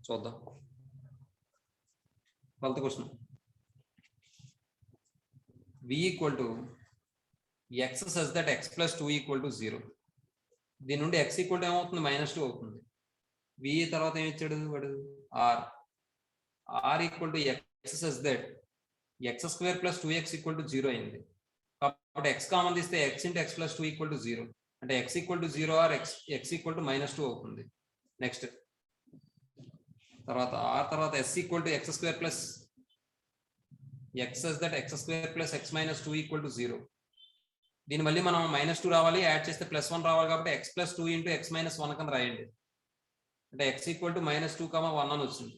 చూద్దాం. 12th question. V equal to x such that x plus 2 equal to 0. దీని నుండి x ఈక్వల్ టు ఏమవుతుంది? -2 అవుతుంది. V తర్వాత ఏమి ఇచ్చాడు వాడు? R equal to x such that x square plus 2x equal to 0 అయింది. కాబట్టి x కామన్ తీస్తే x into x plus 2 equal to 0. అంటే x equal to 0 or x equal to -2 అవుతుంది. నెక్స్ట్ తర్వాత R తర్వాత s equal to x square plus x such that x square plus x minus 2 equal to 0. దీని మళ్ళీ మనం -2 రావాలి, యాడ్ చేస్తే +1 రావాలి. కాబట్టి x plus 2 into x minus 1 కింద రాయండి. అంటే x ఈక్వల్ టు -2, 1 అని వచ్చింది.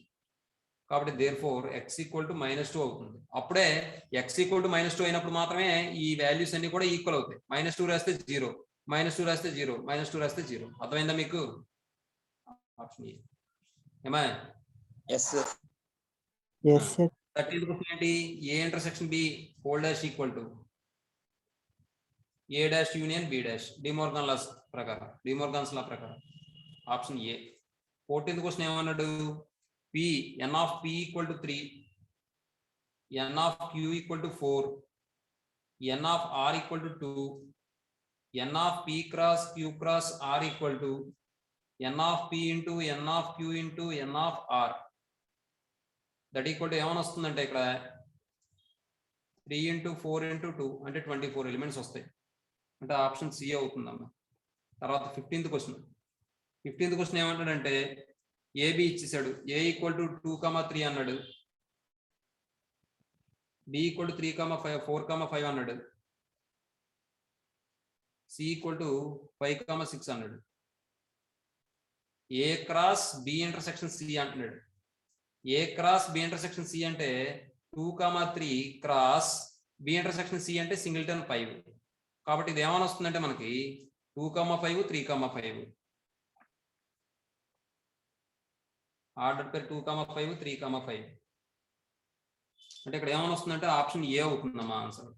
కాబట్టి therefore x ఈక్వల్ టు -2 అవుతుంది. అప్పుడే x ఈక్వల్ టు -2 అయినప్పుడు మాత్రమే ఈ వాల్యూస్ అన్ని కూడా ఈక్వల్ అవుతాయి. -2 రాస్తే 0, -2 రాస్తే 0, -2 రాస్తే 0. అర్థమైందా మీకు? Option A. ఏమా? Yes sir. 13th క్వశ్చన్ ఏంటి? A intersection B whole dash equal to A dash union B dash. De Morgan laws ప్రకారం, డిమోర్గన్స్ లా ప్రకారం ఆప్షన్ ఏ. 14th క్వశ్చన్ ఏమన్నాడు? P n of P equal to 3, n of Q equal to 4, n of R equal to 2, n of P cross Q cross R equal to n of P into n of Q into n of R. That equal to ఏమని వస్తుందంటే ఇక్కడ 3 into 4 into 2 అంటే 24 ఎలిమెంట్స్ వస్తాయి. అంటే ఆప్షన్ సి అవుతుందమ్మా. తర్వాత 15th క్వశ్చన్. 15th క్వశ్చన్ ఏమంటాడంటే ఏబి ఇచ్చేసాడు. ఏ ఈక్వల్ టు 2,3 అన్నాడు, బి ఈక్వల్ టు 3,5 4,5 అన్నాడు, సి ఈక్వల్ టు 5,6 అన్నాడు. ఏ క్రాస్ బి ఇంటర్సెక్షన్ సి అంటున్నాడు. ఏ క్రాస్ బి ఇంటర్సెక్షన్ సి అంటే 2,3 క్రాస్ బి ఇంటర్సెక్షన్ సి అంటే సింగిల్టన్ 5. కాబట్టి ఇది ఏమని వస్తుందంటే మనకి 2,5 3,5 ఆర్డర్ పేరు 2,5 3,5. అంటే ఇక్కడ ఏమని వస్తుందంటే ఆప్షన్ ఏ అవుతుందమ్మా ఆన్సర్.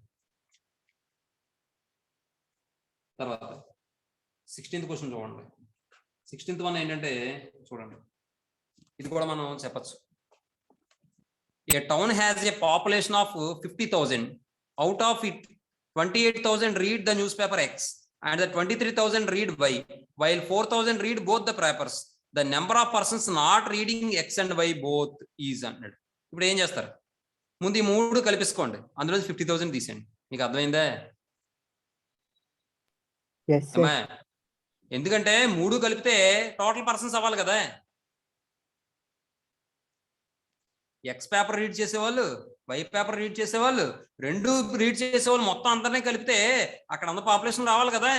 తర్వాత 16th క్వశ్చన్ చూడండి. 16th వన్ ఏంటంటే చూడండి, ఇది కూడా మనం చెప్పచ్చు. A town has a population of 50,000. Out of it, 28,000 read the newspaper X and the 23,000 read Y, while 4,000 read both the papers. The number of persons not reading X and Y both is అన్నాడు. ఇప్పుడు ఏం చేస్తారు? ముందు ఈ 3 కలిపిసుకోండి, అందులో 50,000 తీసేయండి. మీకు అర్థమైందా? ఎందుకంటే 3 కలిపితే టోటల్ పర్సన్స్ అవ్వాలి కదా. ఎక్స్ పేపర్ రీడ్ చేసేవాళ్ళు, వై పేపర్ రీడ్ చేసేవాళ్ళు, 2 రీడ్ చేసేవాళ్ళు, మొత్తం అందరినీ కలిపితే అక్కడ అంత పాపులేషన్ రావాలి కదా.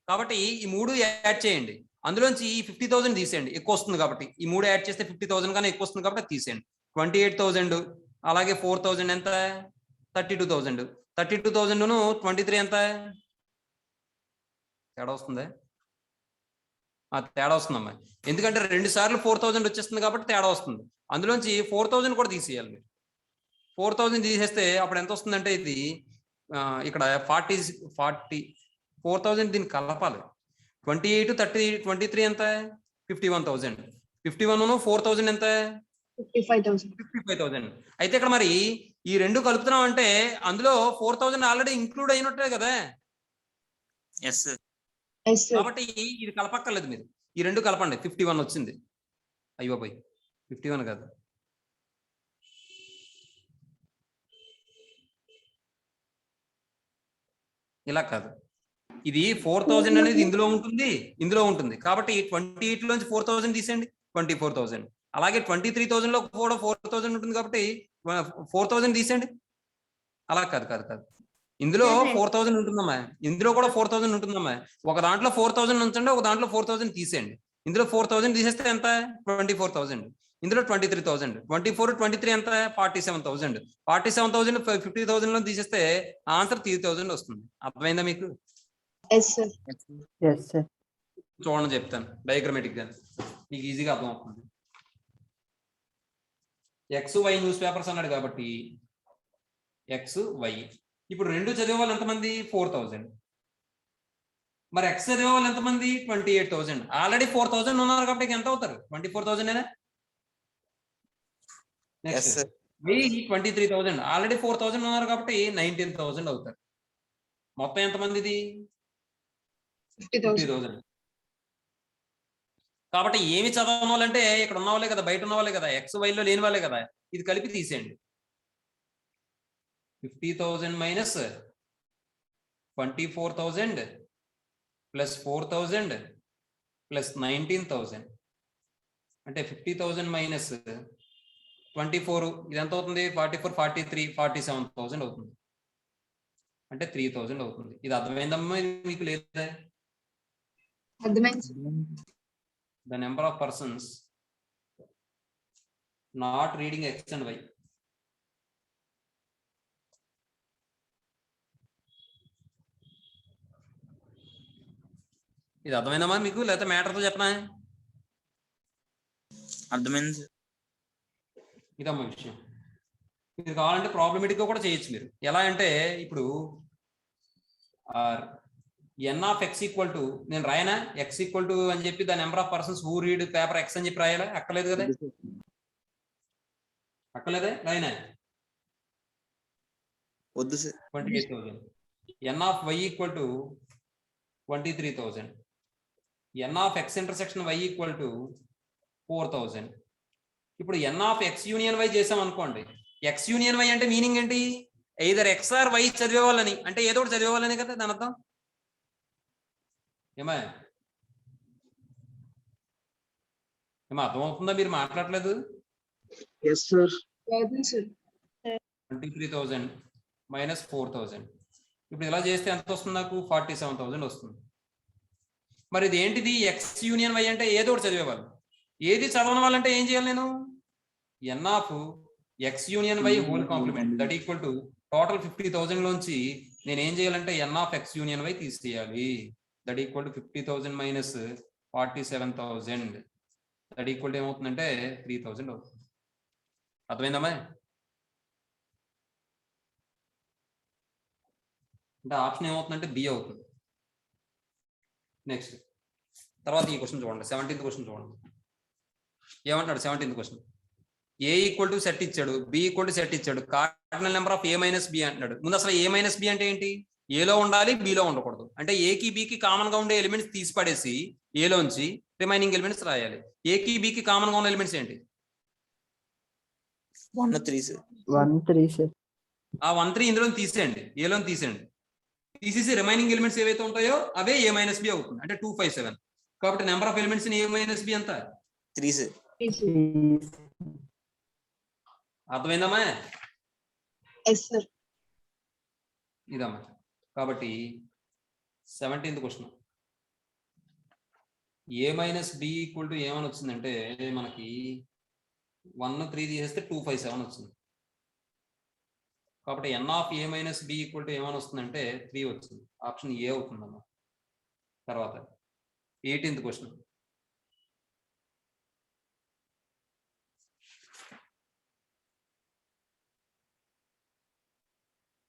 కాబట్టి ఈ 3 యాడ్ చేయండి, అందులోంచి ఈ 50,000 తీసేయండి, ఎక్కువ వస్తుంది కాబట్టి. ఈ 3 యాడ్ చేస్తే 50,000 కన్నా ఎక్కువ వస్తుంది కాబట్టి తీసేయండి. 28,000 అలాగే 4,000 ఎంత? 32,000. 32,000 23 ఎంత? తేడా వస్తుంది. తేడా వస్తుందమ్మా. ఎందుకంటే 2 సార్లు 4000 వచ్చేస్తుంది కాబట్టి తేడా వస్తుంది. అందులోంచి 4000 కూడా తీసేయాలి మీరు. 4000 తీసేస్తే అప్పుడు ఎంత వస్తుందంటే ఇది ఇక్కడ 40 దీన్ని కలపాలి. 28 30 23 ఎంత 51,000. 51 4000 ఎంత 55,000. అయితే ఇక్కడ మరి ఈ రెండు కలుపుతున్నాం అంటే అందులో 4000 ఆల్రెడీ ఇంక్లూడ్ అయినట్టే కదా. Yes sir. కాబట్టి ఇది కలపక్కర్లేదు మీరు. ఈ రెండు కలపండి. 51 వచ్చింది. అయ్యో పోయి 51 కాదు, ఇలా కాదు. ఇది 4000 అనేది ఇందులో ఉంటుంది కాబట్టి 28 లోంచి 4000 తీసేయండి, 24,000. అలాగే 23,000 లో కూడా 4,000 ఉంటుంది కాబట్టి 4,000 తీసేయండి. అలా కాదు ఇందులో 4,000 ఉంటుందమ్మా, ఇందులో కూడా 4,000 ఉంటుందమ్మా. ఒక దాంట్లో 4,000 ఉంచండి, ఒక దాంట్లో 4,000 తీసేయండి. ఇందులో 4,000 తీసేస్తే ఎంత 24,000. ఇందులో 23,000. 24 23 ఎంత 47,000. 47,000 50,000 లో తీసేస్తే ఆన్సర్ 3,000 వస్తుంది. అర్థమైందా మీకు? చూడండి చెప్తాను డయాగ్రమాటిక్ గా, మీకు ఈజీగా అర్థం అవుతుంది. XY న్యూస్ పేపర్స్ అన్నాడు కాబట్టి XY. ఇప్పుడు రెండు చదివే వాళ్ళు ఎంతమంది 4,000. మరి X చదివే వాళ్ళు ఎంతమంది 28,000. ఆల్రెడీ 4,000 ఉన్నారు కాబట్టి ఎంత అవుతారు 24,000. Next Y 23,000. ఆల్రెడీ 4,000 ఉన్నారు కాబట్టి 19,000 అవుతారు. మొత్తం ఎంతమంది ఇది 50,000. కాబట్టి ఏమి చదవని వాళ్ళంటే ఇక్కడ ఉన్న వాళ్ళే కదా, బయట ఉన్న వాళ్ళే కదా, XY లో లేని వాళ్ళే కదా. ఇది కలిపి తీసేయండి. 50,000 మైనస్ 24,000 ప్లస్ 4,000 ప్లస్ 19,000 అంటే 50,000 మైనస్ 24 ఇది ఎంత అవుతుంది 44 43 47,000 అవుతుంది. అంటే 3,000 అవుతుంది. ఇది అర్థమైందమ్మా మీకు లేదా? The number of persons not reading X and Y. ఇది అర్థమైందమ్మా మీకు, లేకపోతే మ్యాటర్తో చెప్పనా? అర్థమైంది. ఇదమ్మా విషయం. ఇది కావాలంటే ప్రాబ్లమేటిక్ గా కూడా చేయొచ్చు మీరు. ఎలా అంటే ఇప్పుడు n of x equal to, నేను రాయనా x ఈక్వల్ టు అని చెప్పి the number of persons who read paper x అని చెప్పి రాయాలా? అక్కర్లేదు కదా, అక్కర్లేదే, రాయనా? వద్దు sir. 28,000. n of y equal to 23,000. n of x intersection y equal to 4,000. ఇప్పుడు n of x union y చేసాం అనుకోండి. x యూనియన్ y అంటే మీనింగ్ ఏంటి? either x or y చదివేవాళ్ళని, అంటే ఏదో ఒకటి చదివేవాళ్ళని కదా దాని అర్థం. ఏమా అర్థమవుతుందా? మీరు మాట్లాడలేదు. 23,000 మైనస్ 4,000. ఇప్పుడు ఇలా చేస్తే ఎంత వస్తుంది నాకు 47,000 వస్తుంది. మరి ఇది ఏంటిది? ఎక్స్ యూనియన్ వై అంటే ఏదో ఒకటి చదివేవాళ్ళు. ఏది చదవని వాళ్ళంటే ఏం చేయాలి నేను? n of X union Y whole complement that equal to total 50,000 లోంచి నేను ఏం చేయాలంటే n of X union Y తీసేయాలి. That equal to 50,000 minus 47,000 that equal to ఏమవుతుందంటే 3,000 అవుతుంది. అర్థమైందమ్మా? అంటే ఆప్షన్ ఏమవుతుందంటే బి అవుతుంది. నెక్స్ట్ తర్వాత ఈ క్వశ్చన్ చూడండి, 17th క్వశ్చన్ చూడండి. ఏమంటాడు 17th question? A equal to set ఇచ్చాడు, బి ఈక్వల్ టు సెట్ ఇచ్చాడు, cardinal number of A minus B అంటున్నాడు. ముందు అసలు ఏ మైనస్ బి అంటే ఏంటి? ఏలో ఉండాలి, బిలో ఉండకూడదు. అంటే ఏకి బికి కామన్ గా ఉండే ఎలిమెంట్స్ తీసి పడేసి ఏలోంచి రిమైనింగ్ ఎలిమెంట్స్ రాయాలి. ఏకి బికి కామన్ గా ఉన్న ఎలిమెంట్స్ ఏంటి? 1 3 సార్. 1 3 సార్. ఆ 1 3 ఇందులో తీసేయండి, ఏలో తీసేయండి. తీసేసి రిమైనింగ్ ఎలిమెంట్స్ ఏవైతే ఉంటాయో అవే ఏ మైనస్ బి అవుతుంది. అంటే 2 5 7. కాబట్టి number of elements in A minus B ఎంత? 3 సార్. అర్థమైందమ్మా? ఇదమ్మా. కాబట్టి 17th question A minus B equal to ఏమని వచ్చిందంటే మనకి 1 3 తీసేస్తే 2 5 7 వచ్చింది. కాబట్టి n of A minus B equal to ఏమని వస్తుందంటే 3 వచ్చింది. ఆప్షన్ ఏ అవుతుందమ్మా. తర్వాత 18th క్వశ్చన్